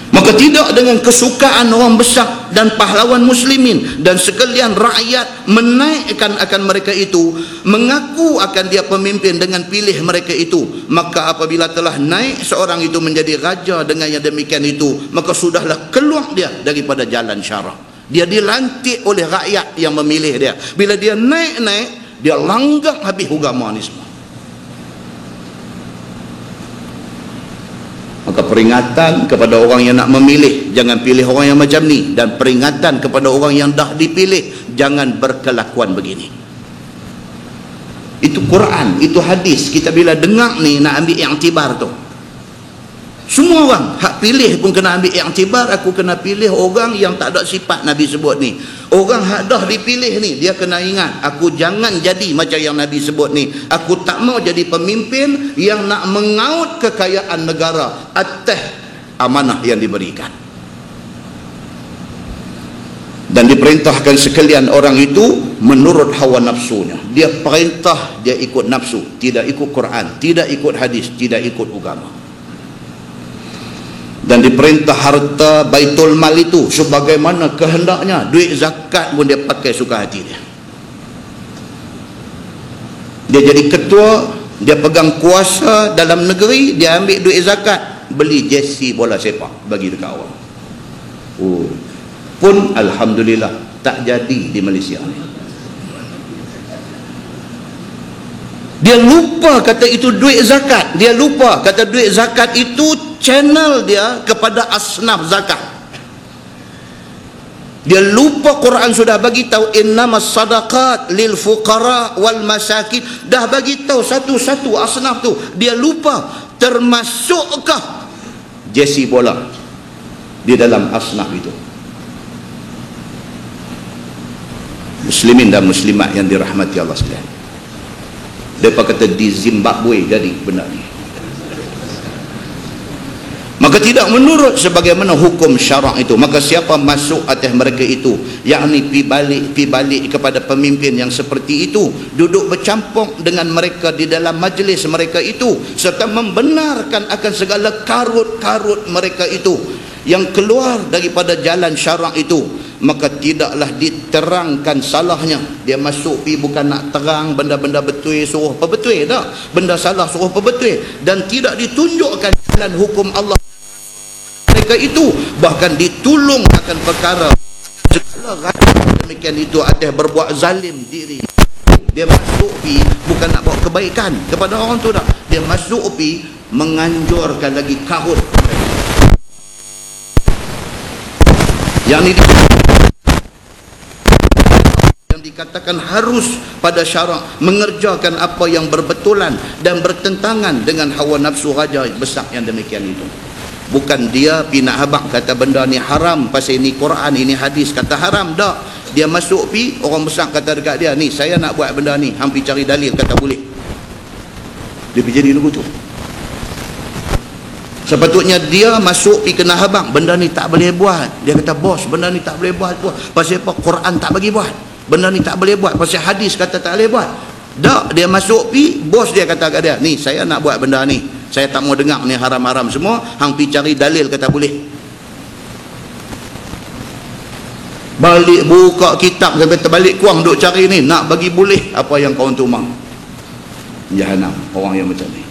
Maka tidak dengan kesukaan orang besar dan pahlawan muslimin dan sekalian rakyat menaikkan akan mereka itu, mengaku akan dia pemimpin dengan pilih mereka itu, maka apabila telah naik seorang itu menjadi raja dengan yang demikian itu, maka sudahlah keluar dia daripada jalan syarah. Dia dilantik oleh rakyat yang memilih dia. Bila dia naik, dia langgar habis agama ni semua. Maka peringatan kepada orang yang nak memilih, jangan pilih orang yang macam ni, dan peringatan kepada orang yang dah dipilih, jangan berkelakuan begini. Itu Quran, itu hadis. Kita bila dengar ni nak ambil iktibar tu. Semua orang hak pilih pun kena ambil iktibar. Aku kena pilih orang yang tak ada sifat Nabi sebut ni. Orang hak dah dipilih ni, dia kena ingat, aku jangan jadi macam yang Nabi sebut ni. Aku tak mau jadi pemimpin yang nak mengaut kekayaan negara atas amanah yang diberikan. Dan diperintahkan sekalian orang itu menurut hawa nafsunya. Dia perintah, dia ikut nafsu, tidak ikut Quran, tidak ikut hadis, tidak ikut agama. Dan diperintah harta baitul mal itu sebagaimana kehendaknya. Duit zakat pun dia pakai suka hati dia. Dia jadi ketua, dia pegang kuasa dalam negeri, dia ambil duit zakat, beli jersey bola sepak bagi dekat orang. Pun alhamdulillah tak jadi di Malaysia ni. Dia lupa kata itu duit zakat. Dia lupa kata duit zakat itu channel dia kepada asnaf zakat. Dia lupa Quran sudah bagi tahu innamas sadaqat lil fuqara wal masakin. Dah bagi tahu satu-satu asnaf tu. Dia lupa termasukkah jersey bola di dalam asnaf itu. Muslimin dan muslimat yang dirahmati Allah sekalian. Mereka kata di Zimbabwe jadi benda ni. Maka tidak menurut sebagaimana hukum syarak itu. Maka siapa masuk atas mereka itu, yakni pi balik kepada pemimpin yang seperti itu, duduk bercampur dengan mereka di dalam majlis mereka itu, serta membenarkan akan segala karut-karut mereka itu yang keluar daripada jalan syarak itu, maka tidaklah diterangkan salahnya. Dia masuk pi bukan nak terang benda-benda betul suruh apa betul dah, benda salah suruh apa betul, dan tidak ditunjukkan jalan hukum Allah mereka itu, bahkan ditolong akan perkara segala rakyat demikian itu atas berbuat zalim diri. Dia masuk pi bukan nak bawa kebaikan kepada orang tu dah, dia masuk pi menganjurkan lagi karut yang dikatakan harus pada syarak mengerjakan apa yang berbetulan dan bertentangan dengan hawa nafsu raja besar yang demikian itu. Bukan dia pi nak habaq kata benda ni haram pasal ini Quran, ini hadis kata haram. Tak. Dia masuk pi, orang besar kata dekat dia, ni saya nak buat benda ni, hang pi cari dalil kata boleh. Dia pergi jadi lagu tu. Sepatutnya dia masuk pi kena habaq, benda ni tak boleh buat. Dia kata, bos, benda ni tak boleh buat. Pasal apa? Quran tak bagi buat. Benda ni tak boleh buat pasal hadis kata tak boleh buat. Tak, dia masuk pi, bos dia kata kat dia, ni saya nak buat benda ni, saya tak mau dengar ni haram-haram semua, hang pi cari dalil kata boleh. Balik buka kitab sampai terbalik kuang duk cari ni, nak bagi boleh apa yang kau tu mau. Jahanam orang yang macam ni.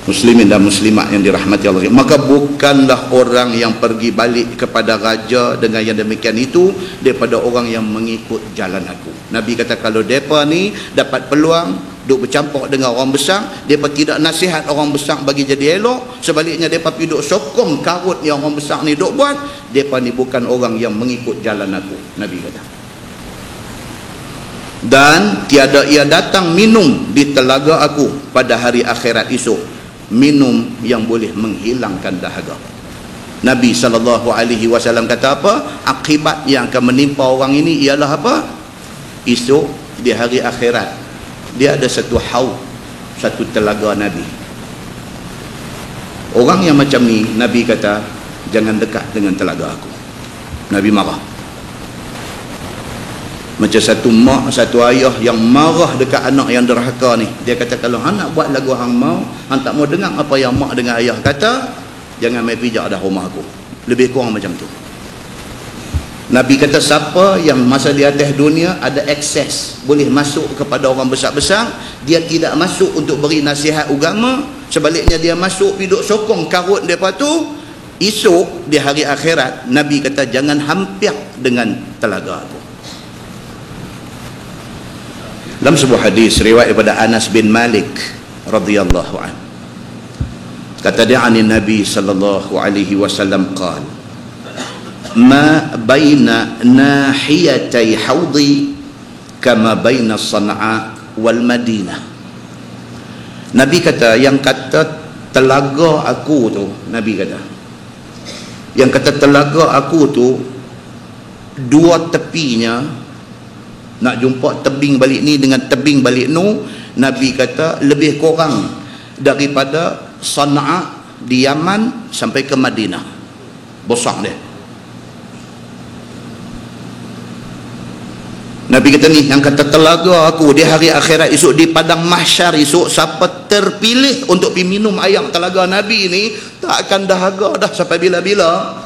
Muslimin dan muslimat yang dirahmati Allah. Maka bukanlah orang yang pergi balik kepada raja dengan yang demikian itu daripada orang yang mengikut jalan aku. Nabi kata kalau mereka ni dapat peluang duk bercampur dengan orang besar, mereka tidak nasihat orang besar bagi jadi elok, sebaliknya mereka pergi duk sokong karut yang orang besar ni duk buat, mereka ni bukan orang yang mengikut jalan aku. Nabi kata. Dan tiada ia datang minum di telaga aku pada hari akhirat esok, minum yang boleh menghilangkan dahaga. Nabi SAW kata apa? Akibat yang akan menimpa orang ini ialah apa? Esok di hari akhirat dia ada satu haud, satu telaga Nabi. Orang yang macam ni, Nabi kata jangan dekat dengan telaga aku. Nabi marah. Macam satu mak, satu ayah yang marah dekat anak yang derhaka ni. Dia kata kalau anak buat lagu hang mau, hang tak mau dengar apa yang mak dengan ayah kata, jangan mai pijak dah rumah aku. Lebih kurang macam tu. Nabi kata siapa yang masa di atas dunia ada akses boleh masuk kepada orang besar-besar, dia tidak masuk untuk beri nasihat agama, sebaliknya dia masuk hidup sokong karut depa tu, esok di hari akhirat Nabi kata jangan hampir dengan telaga aku. Dalam sebuah hadis riwayat daripada Anas bin Malik radhiyallahu anhu, kata dia ani Nabi sallallahu alaihi wasallam qala ma baina nahiyatay haudi kama baina Sana'a wal Madinah. Nabi kata yang kata telaga aku tu, Nabi kata yang kata telaga aku tu dua tepinya, nak jumpa tebing balik ni dengan tebing balik nu, Nabi kata lebih kurang daripada Sana'a di Yaman sampai ke Madinah. Besar dia. Nabi kata ni yang kata telaga aku di hari akhirat esok di padang mahsyar esok, siapa terpilih untuk pergi minum air telaga Nabi ni tak akan dahaga dah sampai bila-bila.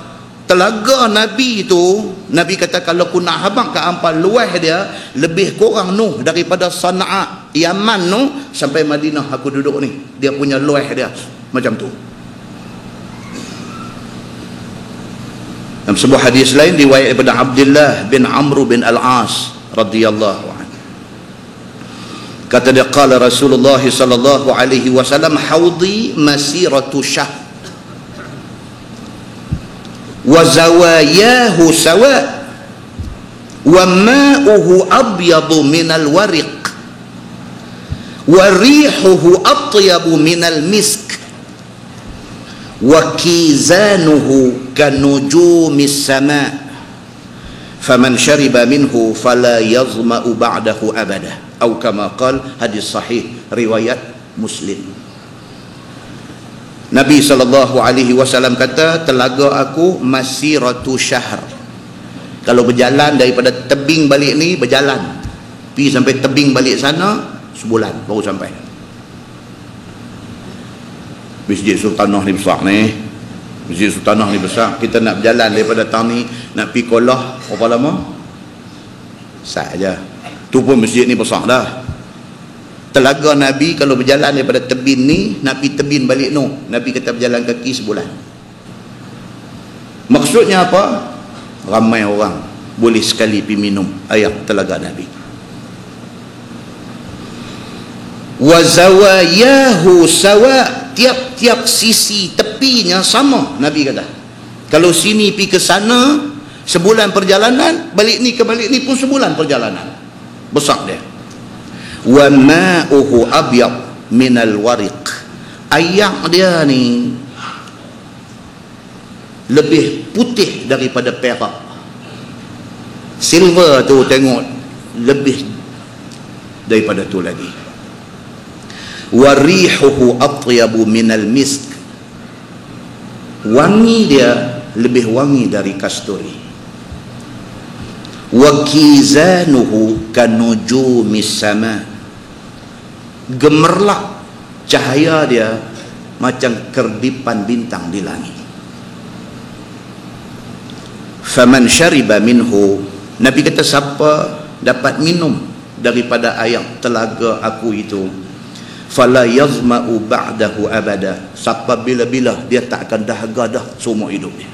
Telaga Nabi itu, Nabi kata kalau aku nak habang ke ampal luas dia lebih kurang noh daripada Sana'a Yaman noh sampai Madinah aku duduk ni, dia punya luas dia macam tu. Dalam sebuah hadis lain riwayat daripada Abdullah bin Amr bin Al-As radhiyallahu anhu, kata dia qala Rasulullah sallallahu alaihi wasallam haudi masiratu syahr wa zawayahu sawa wa ma'uhu abyadu minal wariq wa rihuhu atyabu minal misk wa kizanuhu kanujumis sama' faman syariba minhu fala yazma'u ba'dahu abada atau kama qala. Hadis sahih riwayat Muslim. Nabi SAW kata telaga aku masiratu syahr, kalau berjalan daripada tebing balik ni, berjalan pergi sampai tebing balik sana sebulan baru sampai. Masjid Sultanah ni besar ni, Masjid Sultanah ni besar. Kita nak berjalan daripada Tani nak pergi Kolah berapa lama? Sat aja. Tu pun masjid ni besar dah. Telaga Nabi kalau berjalan daripada tebin ni nak pergi tebin balik no, Nabi kata berjalan kaki sebulan. Maksudnya apa? Ramai orang boleh sekali pergi minum air telaga Nabi. Wa zawayahu sawa, tiap-tiap sisi tepinya sama. Nabi kata kalau sini pergi ke sana sebulan perjalanan, balik ni ke balik ni pun sebulan perjalanan. Besar dia. Wa ma'uhu abyad minal wariq, air dia ni lebih putih daripada perak. Silver tu tengok lebih daripada tu lagi. Warihuhu atyabu minal misk, wangi dia lebih wangi dari kasturi. Wa kizanuhu kanujumis sama, gemerlap cahaya dia macam kerdipan bintang di langit. Faman syariba minhu, Nabi kata siapa dapat minum daripada air telaga aku itu, fala yazma'u ba'dahu abada, siapa bila-bila dia tak akan dahaga dah seumur hidup dia.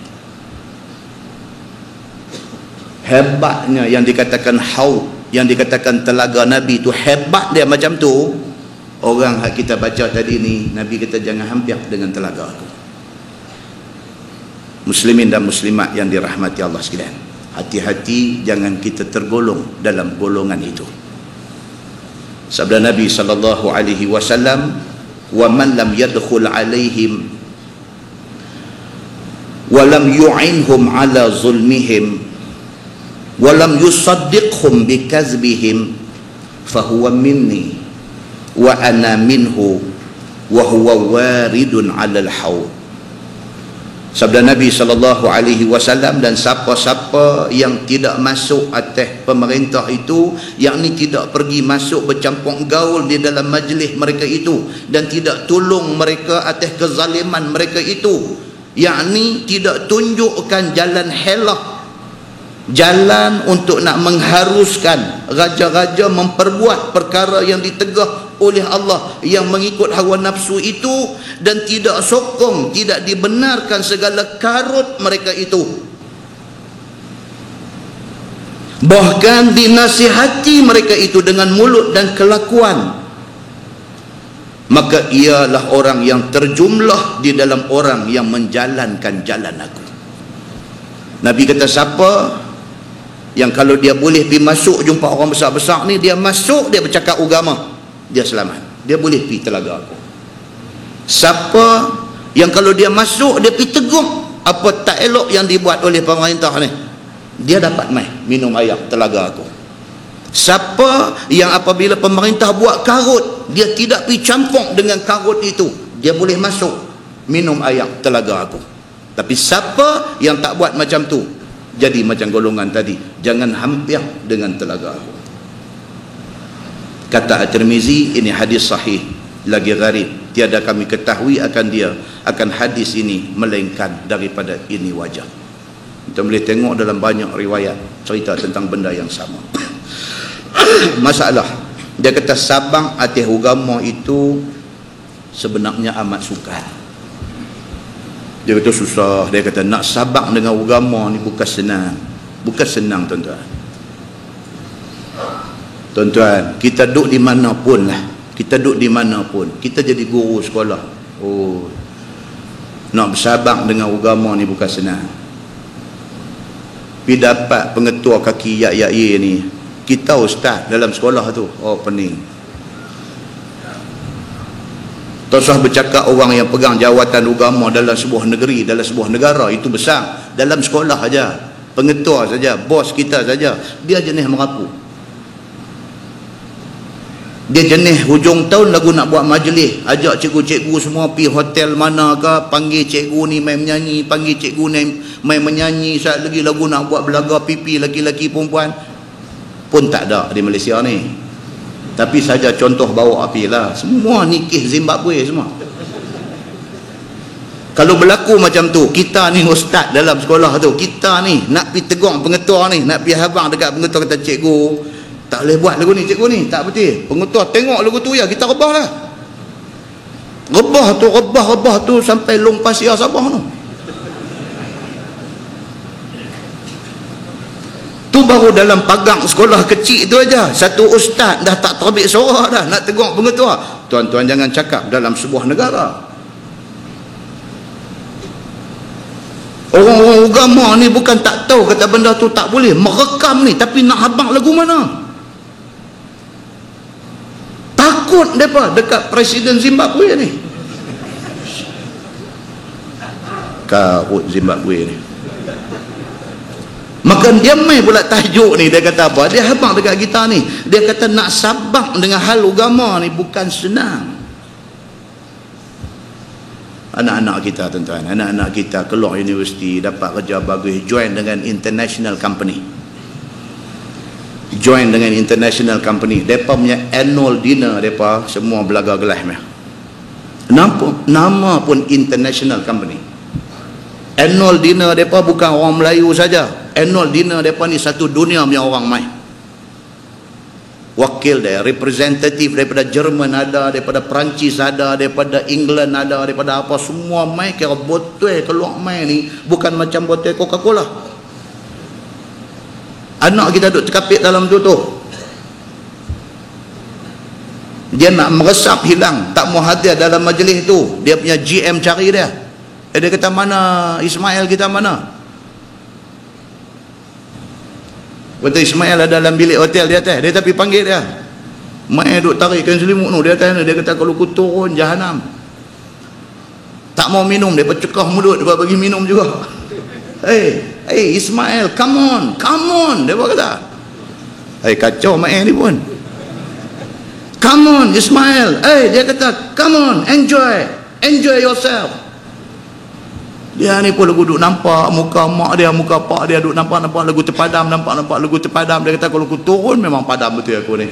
Hebatnya yang dikatakan haud, yang dikatakan telaga Nabi itu, hebat dia macam tu. Orang yang kita baca tadi ni, Nabi kata jangan hampir dengan telaga aku. Muslimin dan muslimat yang dirahmati Allah sekalian, hati-hati jangan kita tergolong dalam golongan itu. Sabda Nabi sallallahu alaihi wasallam, wa man lam yadkhul alaihim wa lam yu'inhum ala zulmihim wa lam yusaddiqhum bikazbihim fahuwa minni wa ana minhu wa huwa waridun 'alal haud. Sabda Nabi sallallahu alaihi wasallam, dan siapa-siapa yang tidak masuk atas pemerintah itu, yakni tidak pergi masuk bercampur gaul di dalam majlis mereka itu dan tidak tolong mereka atas kezaliman mereka itu, yakni tidak tunjukkan jalan helah, jalan untuk nak mengharuskan raja-raja memperbuat perkara yang ditegah oleh Allah yang mengikut hawa nafsu itu, dan tidak sokong, tidak dibenarkan segala karut mereka itu, bahkan dinasihati mereka itu dengan mulut dan kelakuan, maka ialah orang yang terjumlah di dalam orang yang menjalankan jalan aku. Nabi kata siapa yang kalau dia boleh pergi masuk jumpa orang besar-besar ni, dia masuk, dia bercakap agama, dia selamat, dia boleh pergi telaga aku. Siapa yang kalau dia masuk, dia pergi tegur apa tak elok yang dibuat oleh pemerintah ni, dia dapat mai minum air telaga aku. Siapa yang apabila pemerintah buat karut, dia tidak pergi campur dengan karut itu, dia boleh masuk minum air telaga aku. Tapi siapa yang tak buat macam tu, jadi macam golongan tadi, jangan hampir dengan telaga aku. Kata At-Tirmizi, ini hadis sahih lagi gharib, tiada kami ketahui akan dia, akan hadis ini melainkan daripada ini wajah. Kita boleh tengok dalam banyak riwayat cerita tentang benda yang sama. Masalah dia kata sabang atas agama itu sebenarnya amat sukar. Dia kata susah, dia kata nak sabak dengan agama ni bukan senang, bukan senang tuan-tuan. Tuan-tuan, kita duduk di mana pun lah, kita duduk di mana pun, kita jadi guru sekolah, oh, nak bersabak dengan agama ni bukan senang. Pergi dapat pengetua kaki yak-yak ni, kita ustaz dalam sekolah tu, oh pening. Tak usah bercakap orang yang pegang jawatan agama dalam sebuah negeri, dalam sebuah negara, itu besar. Dalam sekolah saja, pengetua saja, bos kita saja, dia jenis merapu. Dia jenis hujung tahun lagu nak buat majlis, ajak cikgu-cikgu semua pergi hotel mana ke, panggil cikgu ni main menyanyi, panggil cikgu ni main menyanyi, saat lagi lagu nak buat belaga pipi laki-laki perempuan pun tak ada di Malaysia ni. Tapi saja contoh bawa api lah, semua nikih Zimbabwe semua. Kalau berlaku macam tu, kita ni ustaz dalam sekolah tu, kita ni nak pergi tegur pengetua ni, nak pergi habang dekat pengetua, kata cikgu tak boleh buat lagu ni, cikgu ni tak betul, pengetua tengok lagu tu ya, kita rebah lah, rebah tu sampai Long Pasir Sabah tu. Tu baru dalam pagang sekolah kecil tu aja, satu ustaz dah tak terbit suara dah nak tegur pengetua. Tuan-tuan jangan cakap dalam sebuah negara. Orang-orang agama ni bukan tak tahu kata benda tu tak boleh, merekam ni, tapi nak habang lagu mana? Takut mereka dekat Presiden Zimbabwe ni. karut Zimbabwe ni. Maka dia mai pula tajuk ni, dia kata apa? Dia habaq dekat kita ni. Dia kata nak sabak dengan hal agama ni bukan senang. Anak-anak kita tuan-tuan, anak-anak kita keluar universiti, dapat kerja bagus, join dengan international company. Join dengan international company. Depa punya annual dinner, depa semua belaga gelas meh. Nama pun international company. Annual dinner depa bukan orang Melayu saja. Annual dinner depa ni satu dunia punya orang mai. Wakil dia, representatif daripada Jerman ada, daripada Perancis ada, daripada England ada, daripada apa semua mai, kira botol keluar mai ni bukan macam botol Coca-Cola. Anak kita duduk terkapit dalam tu. Dia nak meresap hilang, tak mau hadir dalam majlis tu. Dia punya GM cari dia. Dia kata, mana Ismail kita mana? Kata Ismail ada dalam bilik hotel dia atas. Dia tapi panggil dia. Mai duk tarikkan selimut tu dia atas. Dia kata kalau ku turun jahanam. Tak mau minum, dia cekah mulut, dia bagi minum juga. Hey Ismail, come on, dia kata. Kacau mai ni pun. Come on Ismail. Dia kata come on, enjoy yourself. Dia ni pun lagu duk nampak muka mak dia, muka pak dia duk nampak lagu terpadam, nampak lagu terpadam. Dia kata kalau aku turun memang padam betul aku ni.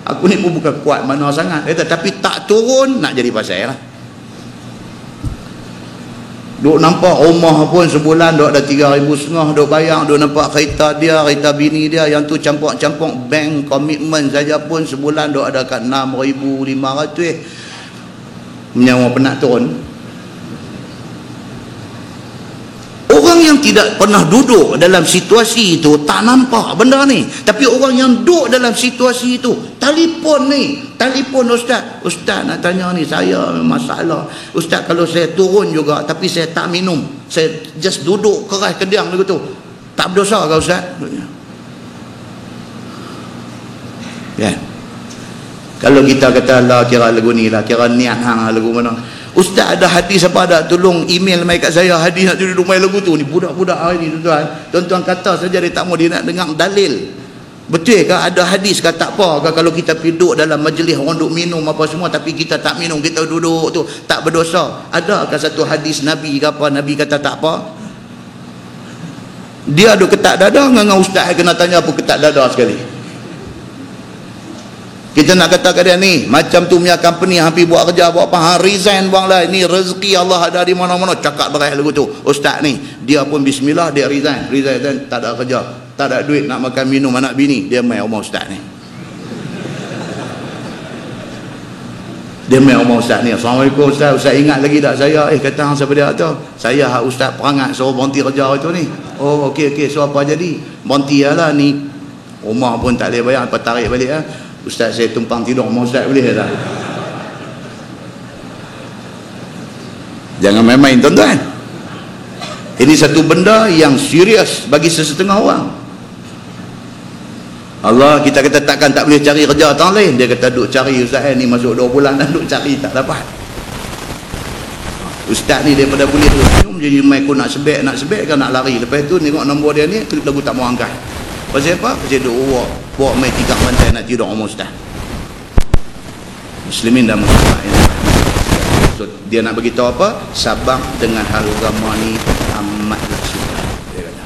Aku ni pun bukan kuat mana sangat. Dia kata tapi tak turun nak jadi pasal lah. Duk nampak rumah pun sebulan duk ada 3,500 duk bayar, duk nampak kereta dia, kereta bini dia yang tu campur-campur bank komitmen saja pun sebulan duk ada kat 6,500 menyawa penat turun. Orang yang tidak pernah duduk dalam situasi itu tak nampak benda ni. Tapi orang yang duduk dalam situasi itu, telefon ustaz nak tanya ni, saya masalah ustaz, kalau saya turun juga tapi saya tak minum, saya just duduk keras kediang begitu, tak berdosa ke ustaz? Ya. Kalau kita kata lah kira lagu ni lah, kira niat hang lagu mana, ustaz ada hadis apa ada, tolong email mai kat saya hadis nak duduk mai lagu tu ni. Budak-budak hari ni tuan-tuan kata saja dia tak mau, dia nak dengar dalil. Betul ke ada hadis ke tak apa ke kalau kita duduk dalam majlis orang duk minum apa semua tapi kita tak minum, kita duduk tu tak berdosa? Adakah satu hadis Nabi ke apa, Nabi kata tak apa? Dia duk ketak dada dengan ustaz kena tanya apa ketak dada sekali. Kita nak kata ke dia ni macam tu punya company hampir buat kerja buat apa, resign buang lah, ni rezeki Allah ada di mana-mana, cakap berai lagu tu. Ustaz ni dia pun bismillah, dia resign tak ada kerja, tak ada duit nak makan minum anak bini, dia mai rumah ustaz ni. Dia mai rumah ustaz ni, assalamualaikum ustaz ingat lagi tak saya? Kata hang siapa dia tu? Saya hak ustaz perangat suruh berhenti kerja itu ni. Oh okey so apa jadi? Berhenti lah ni, rumah pun tak boleh bayar, apa tarik balik lah. Ustaz saya tumpang tidur rumah ustaz, boleh tak? Jangan main-main tuan-tuan. Ini satu benda yang serius bagi sesetengah orang. Allah kita kata takkan tak boleh cari kerja orang lain. Dia kata duk cari ustaz ni masuk 2 bulan dan duk cari tak dapat. Ustaz ni daripada boleh tu senyum jadi mai aku nak sebek kan nak lari. Lepas tu tengok nombor dia ni klip lagu tak mau angkat. Pasal apa? Pasal duk bawa mai 3 bantai nak tidur rumah ustaz. Muslimin dan muslimat ini. So, dia nak beritahu apa? Sabar dengan hal agama ni amatlah susah. Dia kata.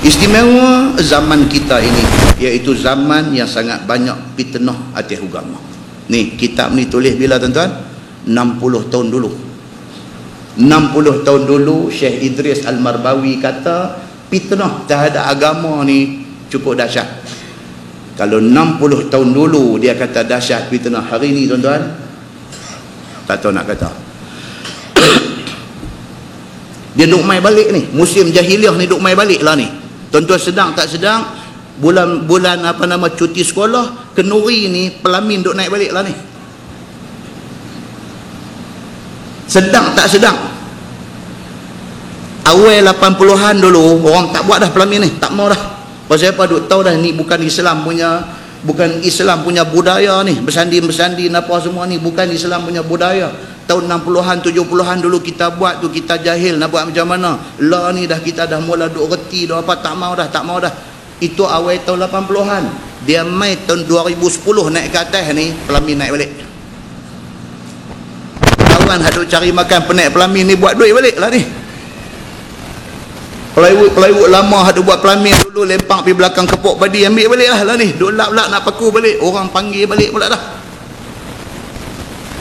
Istimewa zaman kita ini iaitu zaman yang sangat banyak fitnah atas agama. Ni kitab ni tulis bila tuan-tuan? 60 tahun dulu. 60 tahun dulu Syekh Idris Al-Marbawi kata fitnah terhadap agama ni cukup dahsyat. Kalau 60 tahun dulu dia kata dahsyat fitnah, hari ni tuan-tuan tak tahu nak kata. Dia duk mai balik ni, musim jahiliah ni duk mai balik lah ni. Tuan-tuan sedang tak sedang bulan apa nama cuti sekolah, kenuri ni pelamin duk naik balik lah ni. Sedang tak sedang. Awal 80-an dulu orang tak buat dah pelamin ni, tak mau dah. Pasal apa? Duk tahu dah ni bukan Islam punya budaya ni, bersandin apa semua ni bukan Islam punya budaya. tahun 60-an 70-an dulu kita buat tu, kita jahil nak buat macam mana. Lah ni dah kita dah mula duk reti dah apa, tak mau dah. Itu awal tahun 80-an. Dia mai tahun 2010 naik ke atas ni, pelamin naik balik. Kawan hak duk cari makan penaik pelamin ni buat duit balik lah ni. Plywood lama hak duk buat pelamin dulu lempang pergi belakang kepok padi, ambil balik lah ni. Duk lap-lap nak paku balik, orang panggil balik pula dah.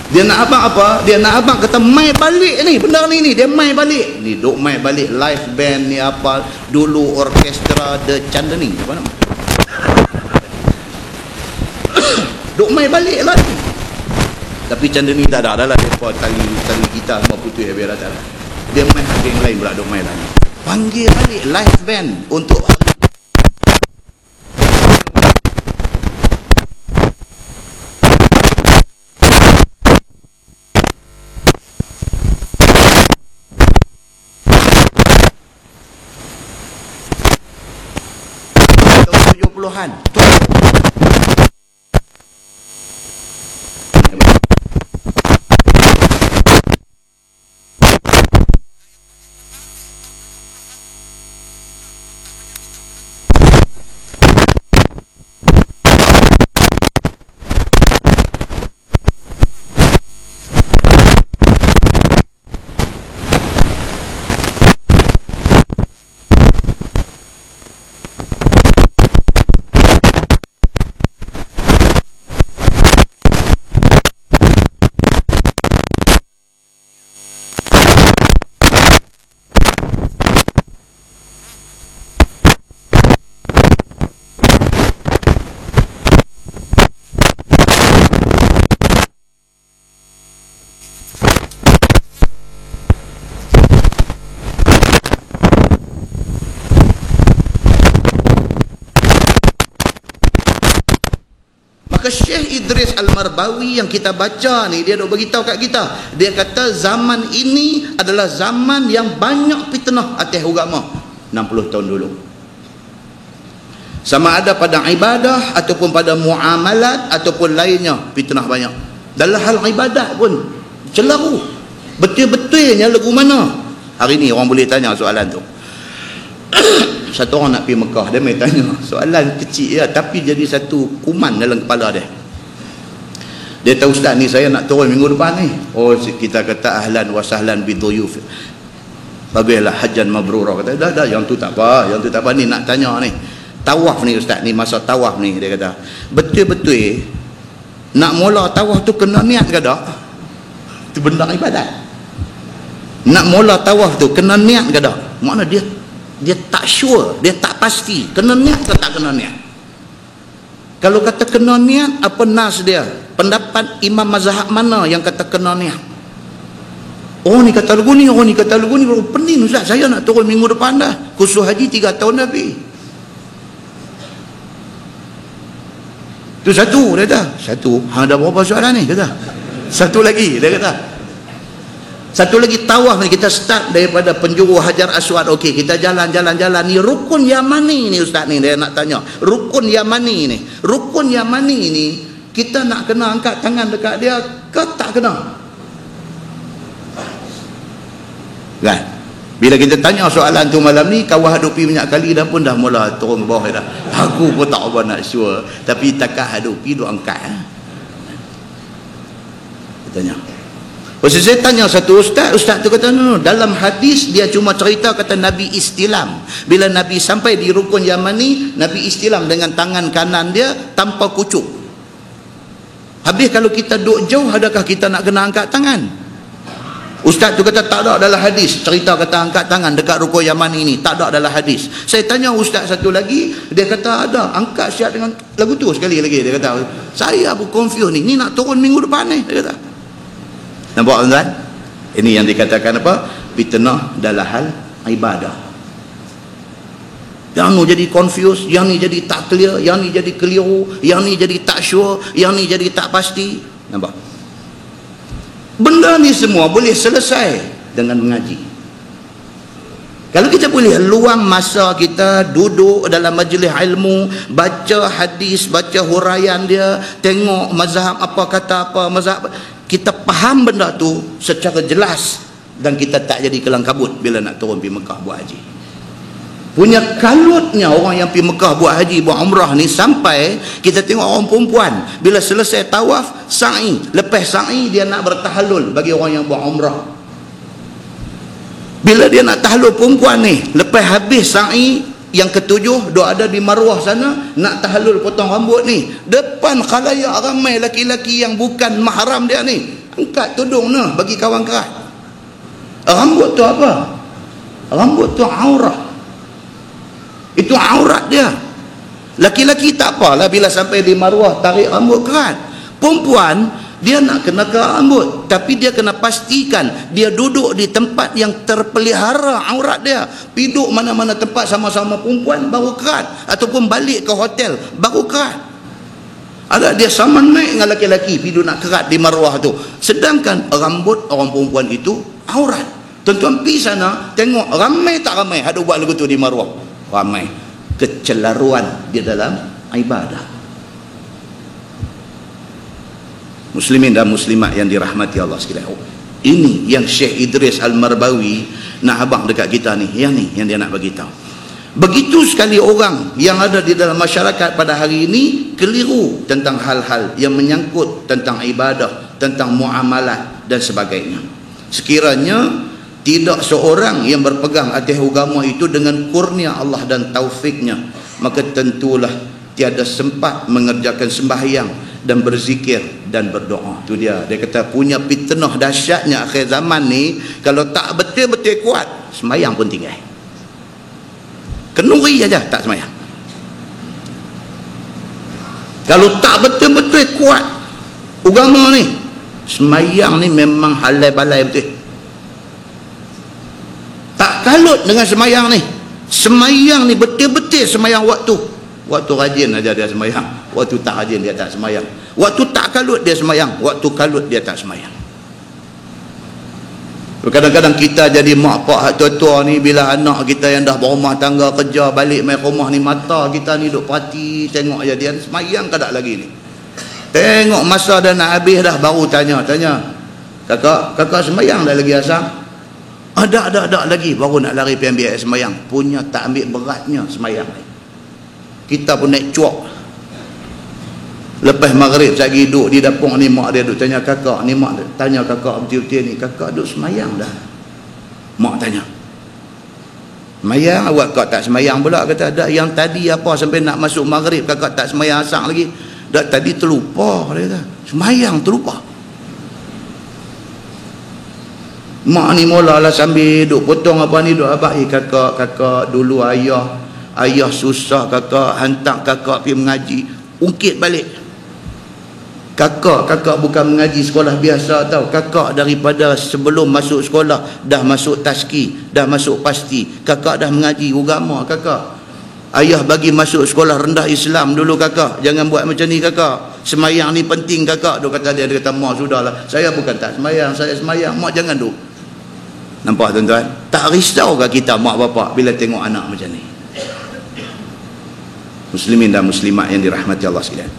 Dia nak abang apa? Dia nak abang kata mai balik ni, benda ni dia mai balik. Ni duk mai balik live band ni apa, dulu orkestra The Chandani apa nama? Duk mai balik lah ni. Tapi Chandani tak ada dah lah, depa tali gitar semua putih biar tak ada. Dia mai hak yang lain pula duk mai lah ni. Panggil balik live band untuk tahun 70-an. Syekh Idris Al-Marbawi yang kita baca ni, dia duk beritahu kat kita, dia kata zaman ini adalah zaman yang banyak fitnah atas agama 60 tahun dulu, sama ada pada ibadah ataupun pada muamalat ataupun lainnya, fitnah banyak. Dalam hal ibadat pun celaru, betul-betulnya lagu mana. Hari ni orang boleh tanya soalan tu. Satu orang nak pergi Mekah, dia mai tanya soalan kecil ya, tapi jadi satu kuman dalam kepala dia. Dia tahu, ustaz ni saya nak turun minggu depan ni. Oh, kita kata ahlan wa sahlan biduyuf, bagailah hajjan mabrura. Kata dah yang tu tak apa, ni nak tanya ni tawaf ni ustaz, ni masa tawaf ni, dia kata betul-betul nak mula tawaf tu kena niat ke tak? Tu benda ibadat. Nak mula tawaf tu kena niat ke tak? Makna dia tak sure, dia tak pasti kena niat ke tak kena niat. Kalau kata kena niat, apa nas dia? Pendapat imam mazhab mana yang kata kena niat? Oh ni kata lagu ni, orang ni kata lagu ni. Pening ustaz, saya nak turun minggu depan dah, khusus haji 3 tahun dah pergi. Tu satu, dia kata satu. Ada berapa soalan ni? Kata satu lagi, dia kata satu lagi tawaf ni, kita start daripada penjuru Hajar Aswad. Okey, kita jalan. Ni rukun Yamani ni ustaz ni, dia nak tanya. Rukun Yamani ni kita nak kena angkat tangan dekat dia ke tak kena? Kan? Bila kita tanya soalan tu malam ni, kawan hadupi banyak kali dah pun dah mula turun ke bawah dah. Aku pun tak apa nak sure, tapi takkan hadupi duk angkat. Kita tanya. Pasal saya tanya satu ustaz tu kata no, dalam hadis dia cuma cerita kata Nabi istilam. Bila Nabi sampai di rukun Yamani, Nabi istilam dengan tangan kanan dia tanpa kucuk. Habis kalau kita duduk jauh, adakah kita nak kena angkat tangan? Ustaz tu kata tak ada dalam hadis cerita kata angkat tangan dekat rukun Yamani ni, tak ada dalam hadis. Saya tanya ustaz satu lagi, dia kata ada, angkat siap dengan lagu tu sekali lagi. Dia kata saya pun confused ni nak turun minggu depan ni, dia kata. Nampak tuan-tuan? Ini yang dikatakan apa? Fitnah dalam hal ibadah. Yang ni jadi confused, yang ni jadi tak clear, yang ni jadi keliru, yang ni jadi tak sure, yang ni jadi tak pasti. Nampak? Benda ni semua boleh selesai dengan mengaji. Kalau kita boleh luang masa kita duduk dalam majlis ilmu, baca hadis, baca huraian dia, tengok mazhab apa kata apa, mazhab kita faham benda tu secara jelas dan kita tak jadi kelang kabut bila nak turun pergi Mekah buat haji. Punya kalutnya orang yang pergi Mekah buat haji, buat umrah ni, sampai kita tengok orang perempuan bila selesai tawaf, sa'i, lepas sa'i dia nak bertahallul. Bagi orang yang buat umrah, bila dia nak tahallul perempuan ni, lepas habis sa'i yang ketujuh, dia ada di Marwah sana nak tahallul potong rambut ni, depan khalayak ramai laki-laki yang bukan mahram dia ni, angkat tudung nah bagi kawan kerat. Rambut tu apa? Rambut tu aurat. Itu aurat dia. Laki-laki tak apalah bila sampai di Marwah tarik rambut kerat. Perempuan dia nak kena kerat rambut, tapi dia kena pastikan dia duduk di tempat yang terpelihara aurat dia. Piduk mana-mana tempat sama-sama perempuan baru kerat, ataupun balik ke hotel baru kerat. Agak dia sama naik dengan laki-laki piduk nak kerat di Marwah tu, sedangkan rambut orang perempuan itu aurat. Tuan-tuan pergi sana tengok ramai tak ramai ada buat lagu tu di Marwah. Ramai. Kecelaruan di dalam ibadah. Muslimin dan muslimat yang dirahmati Allah sekalian, ini yang Syekh Idris Al-Marbawi nak abang dekat kita ni, yang dia nak bagi tahu. Begitu sekali orang yang ada di dalam masyarakat pada hari ini keliru tentang hal-hal yang menyangkut tentang ibadah, tentang muamalat dan sebagainya. Sekiranya tidak seorang yang berpegang atas agama itu dengan kurnia Allah dan taufiknya, maka tentulah tiada sempat mengerjakan sembahyang dan berzikir dan berdoa. Itu dia kata punya fitnah dahsyatnya akhir zaman ni, kalau tak betul-betul kuat, sembahyang pun tinggal. Kenuri aja tak sembahyang. Kalau tak betul-betul kuat agama ni, sembahyang ni memang halai balai betul. Tak kalut dengan semayang ni. Semayang ni betul-betul semayang waktu rajin aja dia semayang, waktu tak rajin dia tak semayang, waktu tak kalut dia semayang, waktu kalut dia tak semayang. Kadang-kadang kita jadi mak pak tua-tua ni, bila anak kita yang dah berumah tangga kerja balik main rumah ni, mata kita ni duk perhati tengok aja dia semayang ke tak lagi ni. Tengok masa dah nak habis dah baru tanya, kakak semayang dah lagi asam? Ada lagi, baru nak lari pergi ambil semayang. Punya tak ambil beratnya semayang ni. Kita pun naik cuak. Lepas maghrib lagi duduk di dapur ni, mak dia duduk tanya kakak ni, mak tanya kakak betul-betul ni, kakak duduk semayang dah? Mak tanya, semayang awak kak tak semayang pula? Kata ada, yang tadi apa sampai nak masuk maghrib kakak tak semayang asar lagi? Dah tadi terlupa, dia kata semayang terlupa. Mak ni mulalah sambil duk potong apa ni, duk abah, kakak dulu ayah susah, kakak hantar kakak pergi mengaji, ungkit balik. Kakak bukan mengaji sekolah biasa tau. Kakak daripada sebelum masuk sekolah dah masuk taski, dah masuk pasti. Kakak dah mengaji agama kakak. Ayah bagi masuk sekolah rendah Islam dulu kakak. Jangan buat macam ni kakak. Semayang ni penting kakak. Dia kata mak sudahlah. Saya bukan tak semayang, saya semayang. Mak jangan duk. Nampak tuan-tuan? Tak risau ke kita mak bapak bila tengok anak macam ni? Muslimin dan muslimat yang dirahmati Allah sekalian.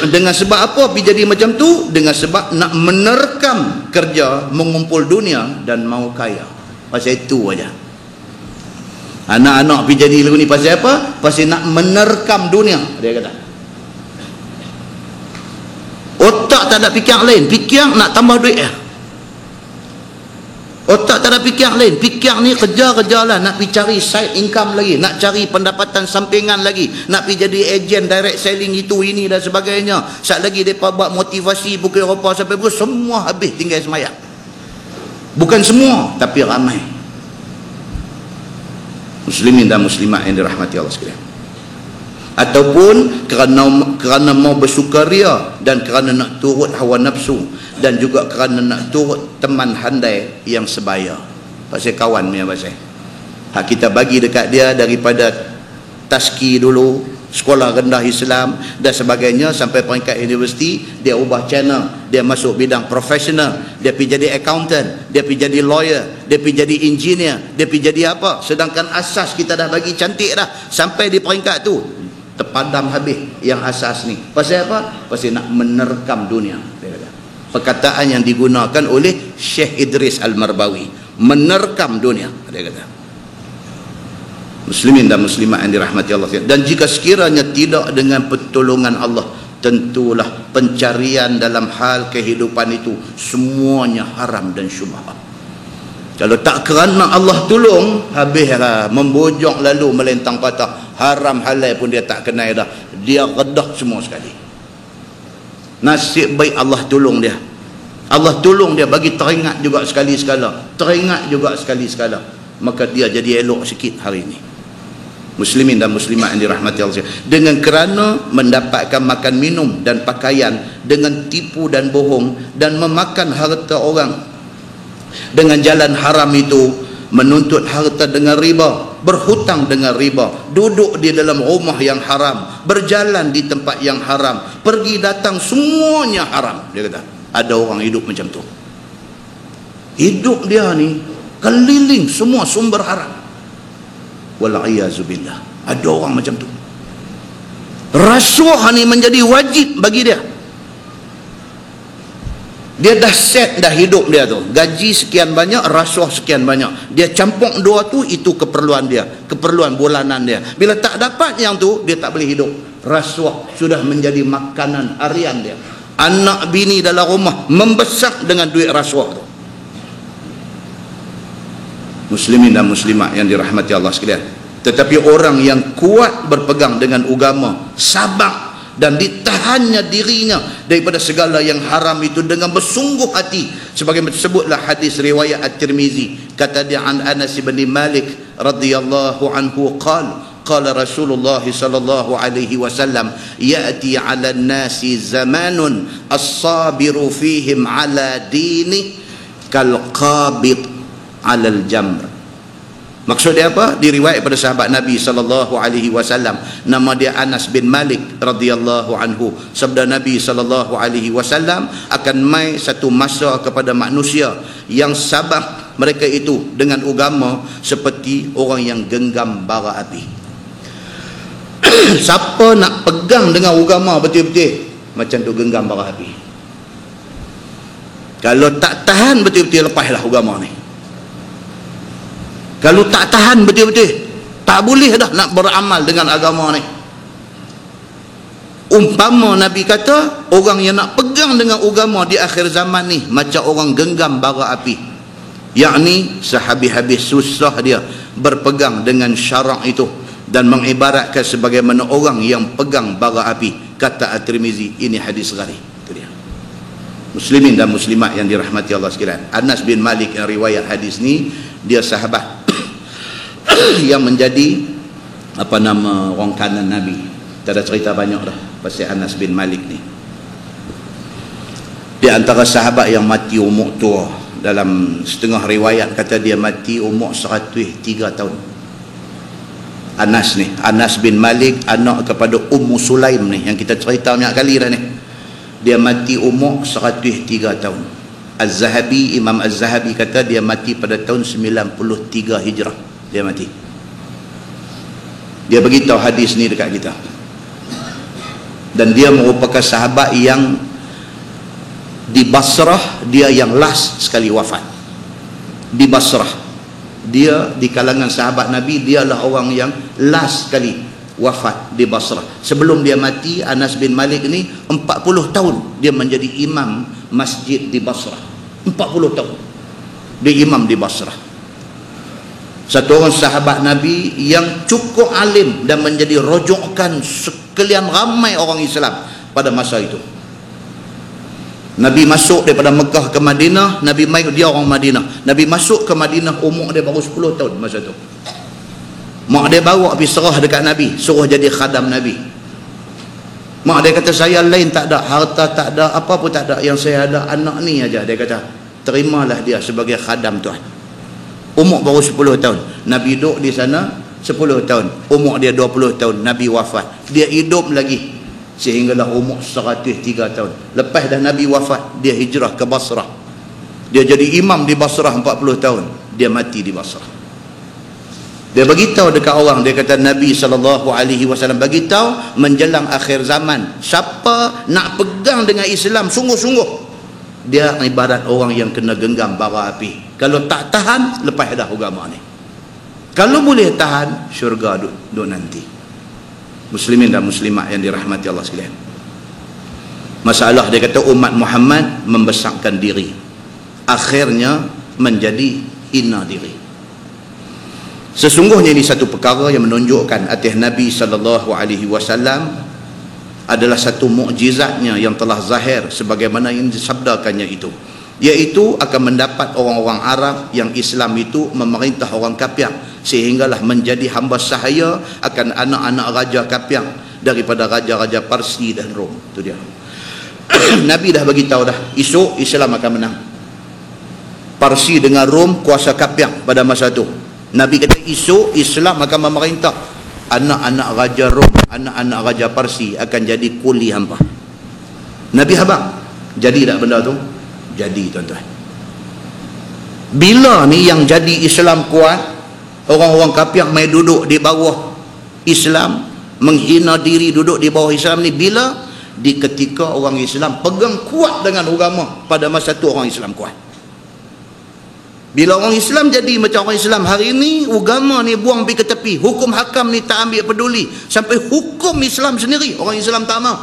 Dengan sebab apa pergi jadi macam tu? Dengan sebab nak menerkam kerja, mengumpul dunia dan mau kaya. Pasal itu aja. Anak-anak pergi jadi lagu ni pasal apa? Pasal nak menerkam dunia, dia kata. Otak tak ada fikir lain, fikir nak tambah duit ya. Otak tak ada fikir lain, fikir ni kerja-kerja lah, nak pergi cari side income lagi, nak cari pendapatan sampingan lagi, nak pergi jadi ejen direct selling itu ini dan sebagainya. Sat lagi mereka buat motivasi buku Eropah sampai buku, semua habis tinggal semayang. Bukan semua, tapi ramai. Muslimin dan muslimat yang dirahmati Allah sekalian. Ataupun kerana mau bersukaria dan kerana nak turut hawa nafsu, dan juga kerana nak turut teman handai yang sebaya. Pasal kawan punya pasal. Hak kita bagi dekat dia daripada taski dulu, sekolah rendah Islam dan sebagainya, sampai peringkat universiti, dia ubah channel, dia masuk bidang profesional, dia pergi jadi accountant, dia pergi jadi lawyer, dia pergi jadi engineer, dia pergi jadi apa. Sedangkan asas kita dah bagi cantik dah, sampai di peringkat tu terpadam habis yang asas ni. Pasal apa? Pasal nak menerkam dunia, dia kata. perkataan yang digunakan oleh Syekh Idris Al-Marbawi, menerkam dunia, dia kata. Muslimin dan muslimat yang dirahmati Allah sekalian. Dan jika sekiranya tidak dengan pertolongan Allah, tentulah pencarian dalam hal kehidupan itu semuanya haram dan syubhat. Kalau tak kerana Allah tolong, habislah, membojok lalu melentang patah, haram halal pun dia tak kenal dah, dia redah semua sekali. Nasib baik Allah tolong dia. Allah tolong dia, bagi teringat juga sekali sekala, teringat juga sekali sekala, maka dia jadi elok sikit hari ini. Muslimin dan muslimat yang dirahmati Allah, dengan kerana mendapatkan makan minum dan pakaian dengan tipu dan bohong dan memakan harta orang dengan jalan haram itu, menuntut harta dengan riba, berhutang dengan riba, duduk di dalam rumah yang haram, berjalan di tempat yang haram, pergi datang semuanya haram. Dia kata ada orang hidup macam tu, hidup dia ni keliling semua sumber haram. Wal'iyazubillah, ada orang macam tu. Rasuah ni menjadi wajib bagi dia. Dia dah set dah hidup dia tu, gaji sekian banyak, rasuah sekian banyak, dia campur dua tu, itu keperluan dia, keperluan bulanan dia. Bila tak dapat yang tu, dia tak boleh hidup. Rasuah sudah menjadi makanan harian dia. Anak bini dalam rumah membesar dengan duit rasuah tu. Muslimin dan muslimat yang dirahmati Allah sekalian. Tetapi orang yang kuat berpegang dengan agama, sabar dan ditahannya dirinya daripada segala yang haram itu dengan bersungguh hati, sebagaimana disebutlah hadis riwayat At-Tirmizi, kata dia an Anas bin Malik radhiyallahu anhu qala Rasulullah sallallahu alaihi wasallam, ya'ti 'ala an-nasi zamanun as-sabiru fihim 'ala dini kal qabid 'ala al-jamr. Maksud dia apa? Diriwayat pada sahabat Nabi sallallahu alaihi wasallam, nama dia Anas bin Malik radhiyallahu anhu. Sabda Nabi sallallahu alaihi wasallam, akan mai satu masa kepada manusia yang sabar mereka itu dengan agama seperti orang yang genggam bara api. Siapa nak pegang dengan agama betul-betul, macam tu genggam bara api. Kalau tak tahan betul-betul, lepaslah agama ni. Kalau tak tahan betul-betul, tak boleh dah nak beramal dengan agama ni. Umpama Nabi kata, orang yang nak pegang dengan agama di akhir zaman ni macam orang genggam bara api, yakni sehabis-habis susah dia berpegang dengan syarak itu dan mengibaratkan sebagaimana orang yang pegang bara api. Kata At-Tirmizi, ini hadis gharib. Itu dia. Muslimin dan muslimat yang dirahmati Allah sekalian, Anas bin Malik yang riwayat hadis ni, dia sahabat yang menjadi apa nama, orang kanan Nabi. Kita dah cerita banyak dah pasal Anas bin Malik ni. Di antara sahabat yang mati umur tua, dalam setengah riwayat kata dia mati umur 103 tahun. Anas ni, Anas bin Malik, anak kepada Ummu Sulaim ni, yang kita cerita banyak kali dah ni. Dia mati umur 103 tahun. Az-Zahabi, Imam Az-Zahabi kata dia mati pada tahun 93 Hijrah. Dia mati. Dia beritahu hadis ni dekat kita. Dan dia merupakan sahabat yang di Basrah, dia yang last sekali wafat. Di Basrah, dia di kalangan sahabat Nabi, dialah orang yang last sekali wafat di Basrah. Sebelum dia mati, Anas bin Malik ni 40 tahun dia menjadi imam masjid di Basrah. 40 tahun dia imam di Basrah. Satu orang sahabat Nabi yang cukup alim dan menjadi rujukan sekalian ramai orang Islam pada masa itu. Nabi masuk daripada Mekah ke Madinah, Nabi mai, dia orang Madinah. Nabi masuk ke Madinah, umur dia baru 10 tahun masa tu. Mak dia bawa pergi serah dekat Nabi, suruh jadi khadam Nabi. Mak dia kata, saya lain tak ada, harta tak ada, apa pun tak ada, yang saya ada anak ni aja. Dia kata, terimalah dia sebagai khadam Tuhan. Umur baru 10 tahun. Nabi duduk di sana 10 tahun. Umur dia 20 tahun. Nabi wafat. Dia hidup lagi sehinggalah umur 103 tahun. Lepas dah Nabi wafat, dia hijrah ke Basrah. Dia jadi imam di Basrah 40 tahun. Dia mati di Basrah. Dia beritahu dekat orang, dia kata Nabi SAW beritahu menjelang akhir zaman, siapa nak pegang dengan Islam sungguh-sungguh, dia ibarat orang yang kena genggam bara api. Kalau tak tahan, lepas dah agama ni. Kalau boleh tahan, syurga duduk nanti. Muslimin dan muslimat yang dirahmati Allah sekalian. Masalah dia kata umat Muhammad membesarkan diri, akhirnya menjadi hina diri. Sesungguhnya ini satu perkara yang menunjukkan atas Nabi SAW adalah satu mukjizatnya yang telah zahir sebagaimana yang disabdakannya itu, iaitu akan mendapat orang-orang Arab yang Islam itu memerintah orang kafir sehinggalah menjadi hamba sahaya akan anak-anak raja kafir daripada raja-raja Parsi dan Rom. Itu dia. Nabi dah bagi tahu dah, esok Islam akan menang. Parsi dengan Rom kuasa kafir pada masa itu. Nabi kata esok Islam akan memerintah, anak-anak raja Rom, anak-anak raja Parsi akan jadi kuli hamba. Nabi habaq. Jadi tak benda tu? Jadi, tuan-tuan. Bila ni yang jadi Islam kuat, orang-orang kafir mai duduk di bawah Islam, menghina diri duduk di bawah Islam ni, bila? Di ketika orang Islam pegang kuat dengan agama, pada masa tu orang Islam kuat. Bila orang Islam jadi macam orang Islam hari ni, agama ni buang pergi ke tepi, hukum hakam ni tak ambil peduli, sampai hukum Islam sendiri orang Islam tak mahu.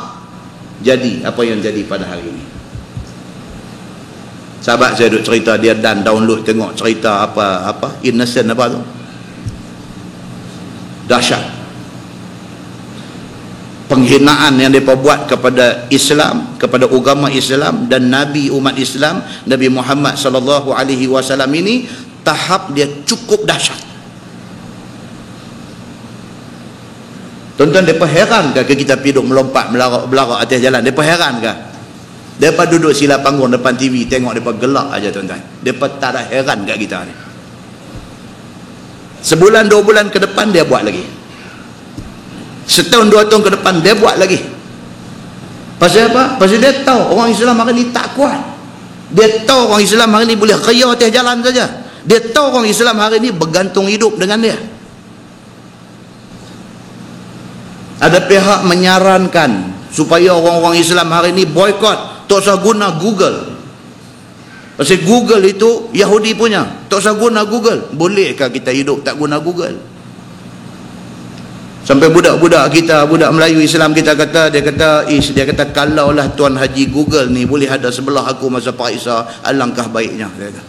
Jadi apa yang jadi pada hari ini? Sahabat saya duk cerita, dia dan download tengok cerita apa innocent apa tu, dahsyat penghinaan yang mereka buat kepada Islam, kepada agama Islam dan Nabi umat Islam, Nabi Muhammad SAW ini, tahap dia cukup dahsyat. Tuan-tuan, mereka heran ke kita pergi duduk melompat melarak atas jalan? Mereka heran ke? Mereka duduk sila panggung depan TV, tengok mereka gelak aja, tuan-tuan. Mereka tak ada heran kat kita ni. Sebulan 2 bulan ke depan dia buat lagi, setahun 2 tahun ke depan dia buat lagi. Pasal apa? Pasal dia tahu orang Islam hari ni tak kuat. Dia tahu orang Islam hari ni boleh kaya atas jalan saja. Dia tahu orang Islam hari ni bergantung hidup dengan dia. Ada pihak menyarankan supaya orang-orang Islam hari ni boykot, tak usah guna Google. Pasal Google itu Yahudi punya, tak usah guna Google. Bolehkah kita hidup tak guna Google? Sampai budak-budak kita, budak Melayu Islam kita kata, dia kata kalaulah Tuan Haji Google ni boleh ada sebelah aku masa periksa, alangkah baiknya, dia kata.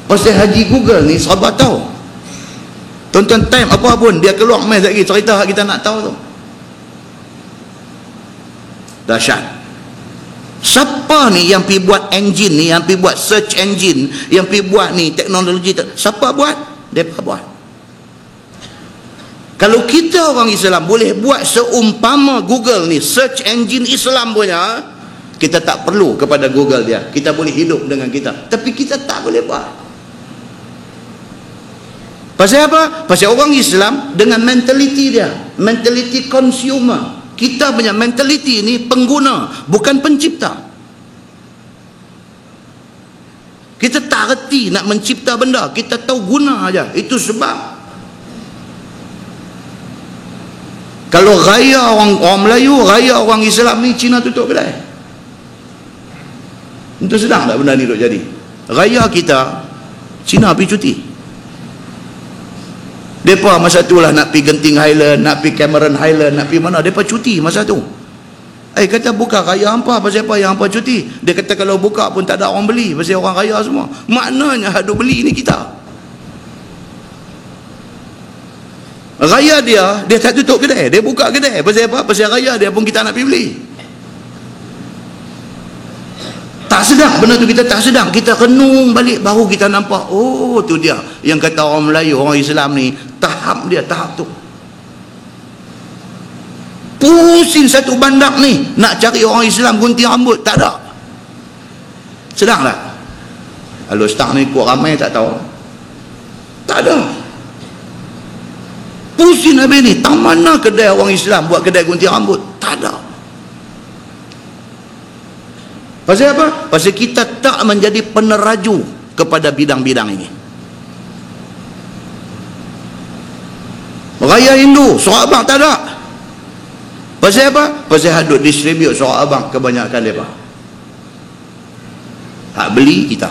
Pasal Haji Google ni sahabat tahu, tuan-tuan, time apa pun dia keluar mai lagi cerita kita nak tahu tu. Dahsyat. Siapa ni yang pergi buat engine ni, yang pergi buat search engine, yang pergi buat ni teknologi, siapa buat? Mereka buat. Kalau kita orang Islam boleh buat seumpama Google ni, search engine Islam punya, kita tak perlu kepada Google dia, kita boleh hidup dengan kita. Tapi kita tak boleh buat. Pasal apa? Pasal orang Islam dengan mentaliti dia, mentaliti consumer. Kita punya mentaliti ni pengguna, bukan pencipta. Kita tak reti nak mencipta benda, kita tahu guna aja. Itu sebab kalau raya orang Melayu, raya orang Islam ni, Cina tutup kedai. Itu sedang tak benda ni duk jadi? Raya kita, Cina pergi cuti. Mereka masa tu lah nak pergi Genting Highland, nak pergi Cameron Highland, nak pergi mana, mereka cuti masa tu. Kata buka raya hampa, pasal apa yang hampa cuti? Dia kata kalau buka pun tak ada orang beli, pasal orang raya semua. Maknanya duk beli ni kita. Raya dia tak tutup kedai, dia buka kedai. Pasal apa? Pasal raya dia pun kita nak pergi beli. Tak sedar benda tu, kita tak sedar, kita renung balik baru kita nampak, oh tu dia yang kata orang Melayu, orang Islam ni tahap dia, tahap tu. Pusing satu bandar ni nak cari orang Islam gunting rambut, tak ada. Sedar tak? Kalau start ni kuat ramai tak tahu, tak ada. Pusing habis ni, tak mana kedai orang Islam buat kedai gunting rambut, tak ada. Pasal apa? Pasal kita tak menjadi peneraju kepada bidang-bidang ini. Raya Hindu, surat abang tak ada. Pasal apa? Pasal hadut distribute surat abang kebanyakan mereka. hak beli kita.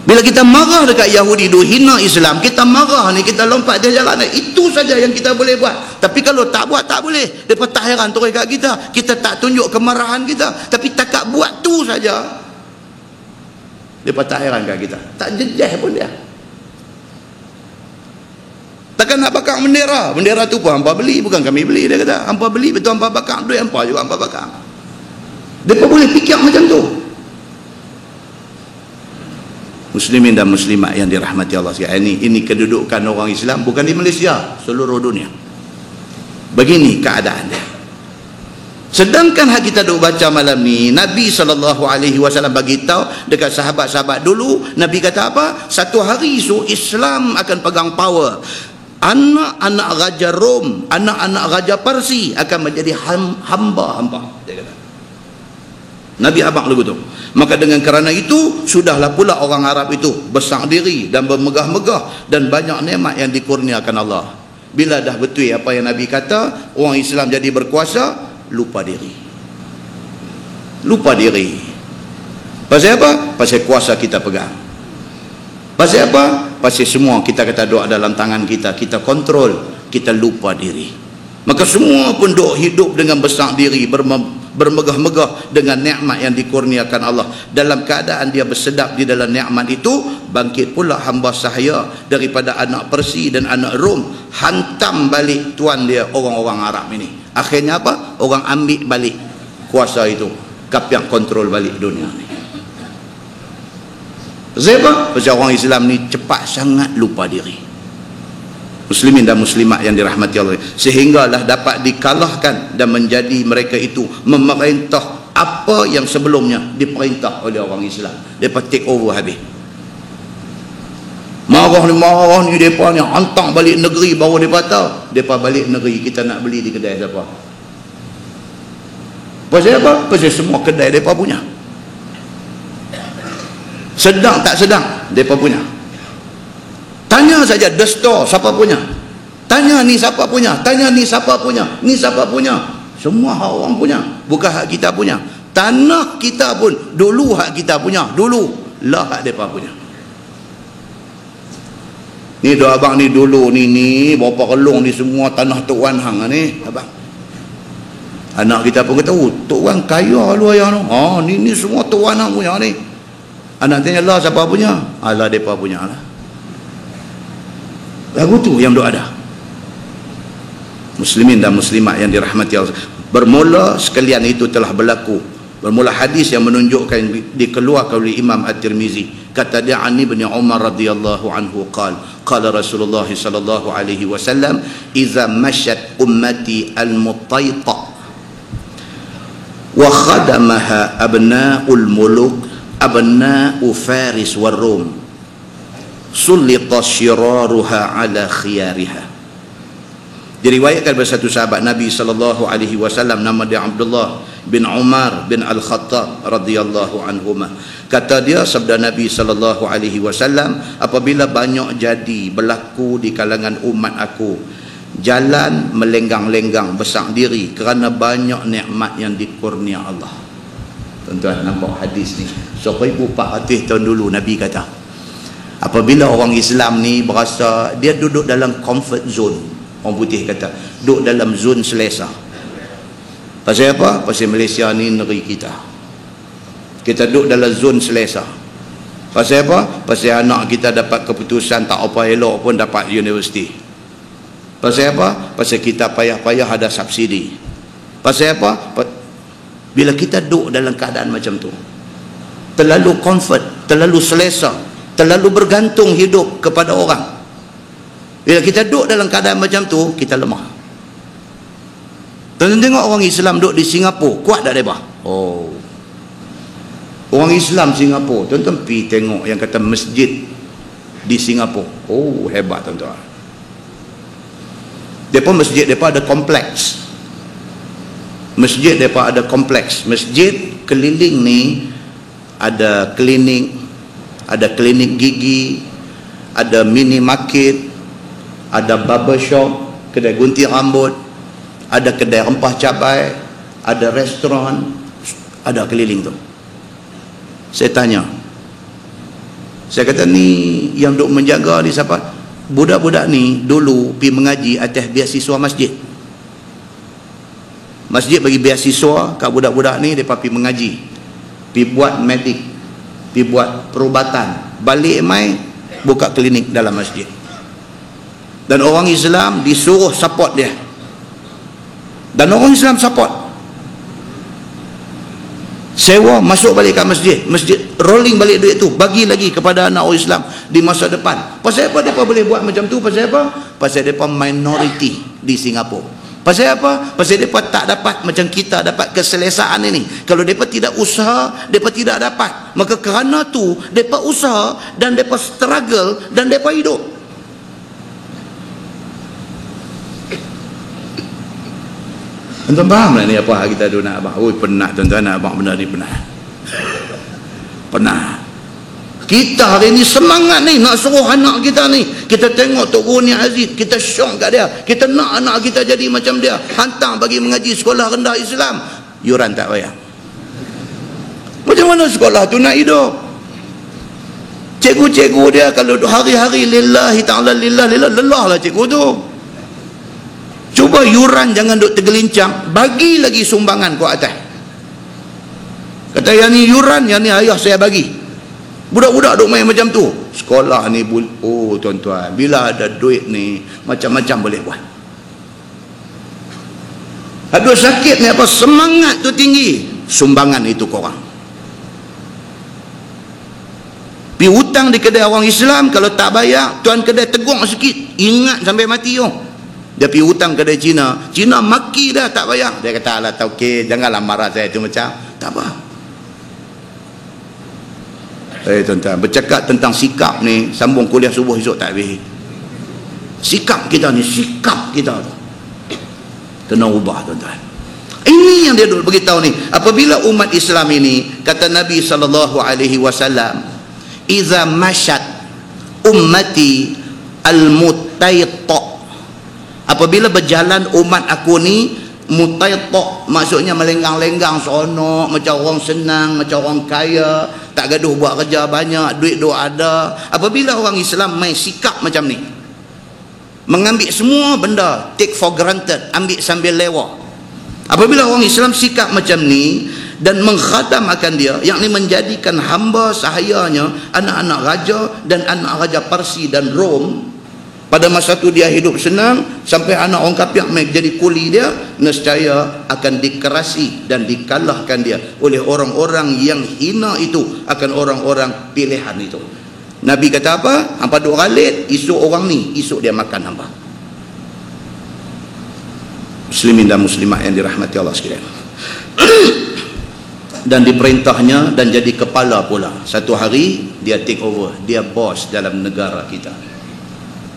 Bila kita marah dekat Yahudi, duk hina Islam, kita marah ni, kita lompat dia jalan ni, itu saja yang kita boleh buat. Tapi kalau tak buat, tak boleh. Mereka tak heran terus kat kita. Kita tak tunjuk kemarahan kita, tapi takat buat tu saja, mereka tak heran kat kita. Tak jejah pun dia. Takkan nak bakar bendera. Bendera tu pun hampa beli, bukan kami beli. Dia kata hampa beli, betul hampa bakar, duit hampa juga hampa bakar. Mereka boleh fikir macam tu. Muslimin dan muslimat yang dirahmati Allah sekalian, ini kedudukan orang Islam bukan di Malaysia, seluruh dunia. Begini keadaan dia. Sedangkan hak kita duk baca malam ni, Nabi SAW bagi tahu dekat sahabat-sahabat dulu, Nabi kata apa? Satu hari isu Islam akan pegang power. Anak-anak Raja Rom, anak-anak Raja Parsi akan menjadi hamba-hamba. Dia kata. Nabi abang lagu tu. Maka dengan kerana itu, sudahlah pula orang Arab itu besar diri dan bermegah-megah dan banyak nikmat yang dikurniakan Allah. Bila dah betul apa yang Nabi kata, orang Islam jadi berkuasa, lupa diri. Lupa diri. Pasal apa? Pasal kuasa kita pegang. Pasal apa? Pasal semua kita kata doa dalam tangan kita, kita kontrol, kita lupa diri. Maka semua pun duk hidup dengan besar diri, bermegah-megah dengan nikmat yang dikurniakan Allah. Dalam keadaan dia bersedap di dalam nikmat itu, bangkit pula hamba sahaya daripada anak Persi dan anak Rom, hantam balik tuan dia orang-orang Arab ini. Akhirnya apa? Orang ambil balik kuasa itu, kapiak kontrol balik dunia ni. Sebab pasal orang Islam ni cepat sangat lupa diri. Muslimin dan muslimat yang dirahmati Allah, sehinggalah dapat dikalahkan dan menjadi mereka itu memerintah apa yang sebelumnya diperintah oleh orang Islam. Mereka take over habis. Marah ni mereka ni hantar balik negeri, baru mereka tahu mereka balik negeri kita nak beli di kedai siapa. Pasal apa? Pasal semua kedai mereka punya. Sedang tak sedang mereka punya. Tanya saja the store siapa punya, tanya ni siapa punya, tanya ni siapa punya, ni siapa punya. Semua hak orang punya, bukan hak kita punya. Tanah kita pun dulu hak kita punya, dulu lah hak mereka punya. Ni doa abang ni dulu ni berapa relung ni semua tanah Tok Wan hang ni abang. Anak kita pun kata, oh Tok Wan kaya lu ayah tu. Ni semua Tok Wan hang punya ni. Anak tanya lah siapa punya? Alah mereka punya lah. Lagu tu yang doa ada. Muslimin dan muslimat yang dirahmati Allah, bermula sekalian itu telah berlaku. Bermula hadis yang menunjukkan dikeluarkan oleh Imam At-Tirmizi. Kata dia Ani bin Umar radhiyallahu anhu qala Rasulullah sallallahu alaihi wasallam, "Idza masyat ummati al-mutayta wa khadamaha abna'ul muluk abna'u Faris war Rum sullita syiraruha ala khiyariha." Diriwayatkan oleh satu sahabat Nabi sallallahu alaihi wasallam, nama dia Abdullah bin Umar bin Al-Khattab radhiyallahu anhuma. Kata dia, sabda Nabi sallallahu alaihi wasallam, apabila banyak jadi berlaku di kalangan umat aku jalan melenggang-lenggang besar diri kerana banyak nikmat yang dikurnia Allah. Tuan-tuan nampak hadis ni 1400 tahun dulu Nabi kata, apabila orang Islam ni berasa dia duduk dalam comfort zone, orang putih kata duduk dalam zon selesa. Pasal apa? Pasal Malaysia ni negeri kita, kita duduk dalam zon selesa. Pasal apa? Pasal anak kita dapat keputusan tak apa elok pun dapat universiti. Pasal apa? Pasal kita payah-payah ada subsidi. Pasal apa? Bila kita duduk dalam keadaan macam tu, terlalu comfort, terlalu selesa, terlalu bergantung hidup kepada orang. Bila kita duduk dalam keadaan macam tu, kita lemah. Tuan-tuan tengok orang Islam duduk di Singapura, kuat tak mereka? Oh, orang Islam Singapura, tuan-tuan pergi tengok yang kata masjid di Singapura. Oh, hebat tuan-tuan. Mereka masjid mereka ada kompleks. Masjid mereka ada kompleks. Masjid keliling ni ada klinik, ada klinik gigi, ada mini market, ada barber shop, kedai gunting rambut, ada kedai rempah cabai, ada restoran, ada keliling tu. Saya tanya, saya kata ni yang duk menjaga ni siapa? Budak-budak ni dulu pergi mengaji atas beasiswa masjid. Masjid bagi beasiswa kat budak-budak ni, mereka pergi mengaji, pergi buat medik, pergi buat perubatan, balik mai buka klinik dalam masjid. Dan orang Islam disuruh support dia, dan orang Islam support. Sewa, masuk balik kat masjid, masjid rolling balik duit tu, bagi lagi kepada anak orang Islam di masa depan. Pasal apa mereka boleh buat macam tu? Pasal apa? Pasal mereka minoriti di Singapura. Pasal apa? Pasal mereka tak dapat macam kita dapat keselesaan ini. Kalau mereka tidak usaha, mereka tidak dapat. Maka kerana tu mereka usaha dan mereka struggle dan mereka hidup. Tuan-tuan faham lah ni apa hal kita nak abang? Oi, penat tuan-tuan, nak abang benda ni penat. Penat. Kita hari ni semangat ni nak suruh anak kita ni. Kita tengok Tok Guru ni Aziz, kita syok kat dia. Kita nak anak kita jadi macam dia. Hantar bagi mengaji sekolah rendah Islam. Yuran tak bayar. Macam mana sekolah tu nak hidup? Cikgu-cikgu dia kalau hari-hari lillahi ta'ala lelah lah cikgu tu. Cuba yuran jangan duk tergelincang, bagi lagi sumbangan ke atas. Kata yang ni yuran, yang ni ayah saya bagi. Budak-budak duk main macam tu. Sekolah ni, oh tuan-tuan, bila ada duit ni macam-macam boleh buat. Aduh sakit ni apa, semangat tu tinggi, sumbangan itu korang. Pi hutang di kedai orang Islam, kalau tak bayar tuan kedai tegur sikit, ingat sampai mati yo. Dia pergi hutang kedai Cina, Cina maki dah tak bayar. Dia kata, alah tak okey, janganlah marah saya tu macam. Tak apa. Tuan-tuan, bercakap tentang sikap ni, sambung kuliah subuh esok tak habis. Sikap kita ni, sikap kita tu kena ubah tuan-tuan. Ini yang dia dulu beritahu ni. Apabila umat Islam ini, kata Nabi SAW, iza masyat ummati al-mutayta, apabila berjalan umat aku ni, mutayta maksudnya melenggang-lenggang seronok, macam orang senang, macam orang kaya, tak gaduh buat kerja banyak, duit duk ada. Apabila orang Islam main sikap macam ni, mengambil semua benda take for granted, ambil sambil lewa. Apabila orang Islam sikap macam ni dan menghadam akan dia, yakni menjadikan hamba sahayanya anak-anak raja dan anak raja Parsi dan Rom. Pada masa tu dia hidup senang, sampai anak orang kafir mai jadi kuli dia, nescaya akan dikerasi dan dikalahkan dia oleh orang-orang yang hina itu, akan orang-orang pilihan itu. Nabi kata apa? Hampa duk ralit, esok orang ni, esok dia makan hampa. Muslimin dan muslimat yang dirahmati Allah sekalian. Dan diperintahnya dan jadi kepala pula. Satu hari dia take over, dia bos dalam negara kita.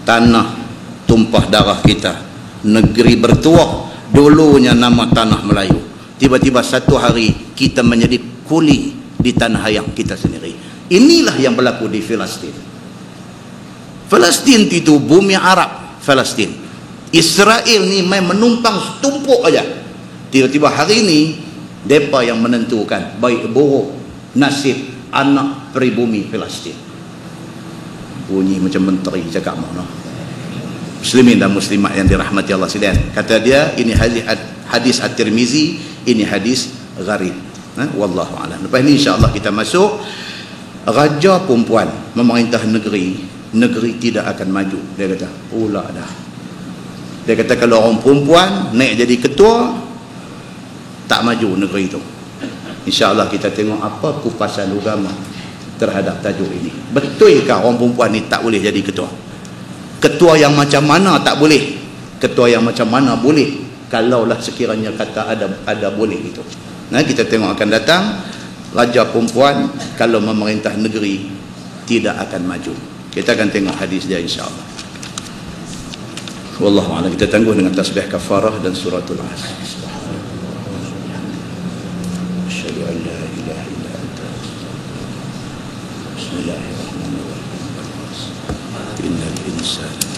Tanah tumpah darah kita, negeri bertuah, dulunya nama tanah Melayu. Tiba-tiba satu hari kita menjadi kuli di tanah ayam kita sendiri. Inilah yang berlaku di Palestin. Palestin itu bumi Arab. Palestin, Israel ni main menumpang tumpuk aja. Tiba-tiba hari ini mereka yang menentukan baik buruk nasib anak pribumi Palestin. Bunyi macam menteri cakap mana. Muslimin dan muslimat yang dirahmati Allah sekalian, kata dia ini hadis At-Tirmizi, ini hadis gharib. Wallahu a'lam. Lepas ni insya-Allah kita masuk raja perempuan memerintah negeri, negeri tidak akan maju. Dia kata pula dah. Dia kata kalau orang perempuan naik jadi ketua, tak maju negeri itu. Insya-Allah kita tengok apa kupasan agama terhadap tajuk ini. Betulkah orang perempuan ni tak boleh jadi ketua? Ketua yang macam mana tak boleh? Ketua yang macam mana boleh? Kalaulah sekiranya kata ada boleh itu. Nah, kita tengok akan datang raja perempuan kalau memerintah negeri tidak akan maju. Kita akan tengok hadis dia insya-Allah. Wallahu a'lam. Kita tangguh dengan tasbih kafarah dan suratul Asr. Asyhadu an la ilaha illa anta. Bismillahirrahmanirrahim. Innal insana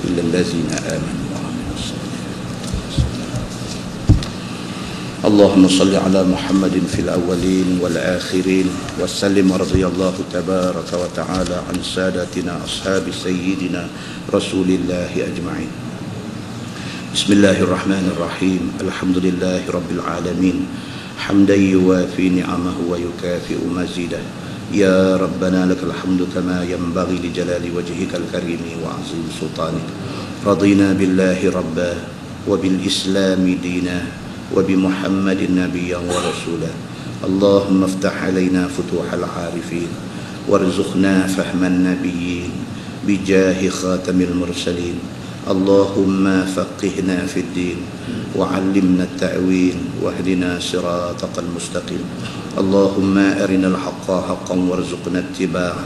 illa allazina amanu wa 'amilus salihati. اللهم صل على محمد في الأولين والآخرين وسلم رضي الله تبارك وتعالى عن سادتنا أصحاب سيدنا رسول الله أجمعين. بسم الله الرحمن الرحيم. الحمد لله رب العالمين حمدا يوافي نعمه ويكافئ مزيده. يا ربنا لك الحمد كما ينبغي لجلال وجهك الكريم وعظيم سلطانك. رضينا بالله ربا وبالإسلام دينا وبمحمد نبيا ورسولا. اللهم افتح علينا فتوح العارفين وارزقنا فهم النبيين بجاه خاتم المرسلين. اللهم فقهنا في الدين وعلمنا التأويل واهدنا صراطك المستقيم. اللهم أرنا الحق حقا وارزقنا اتباعه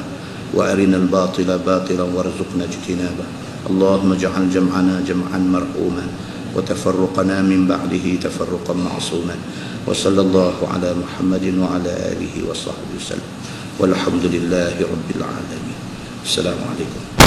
وأرنا الباطل باطلا وارزقنا اجتنابه. اللهم اجعل جمعنا جمعا مرحوما وتفرقنا من بعده تفرقا معصوما. وصلى الله على محمد وعلى آله وصحبه وسلم والحمد لله رب العالمين. السلام عليكم.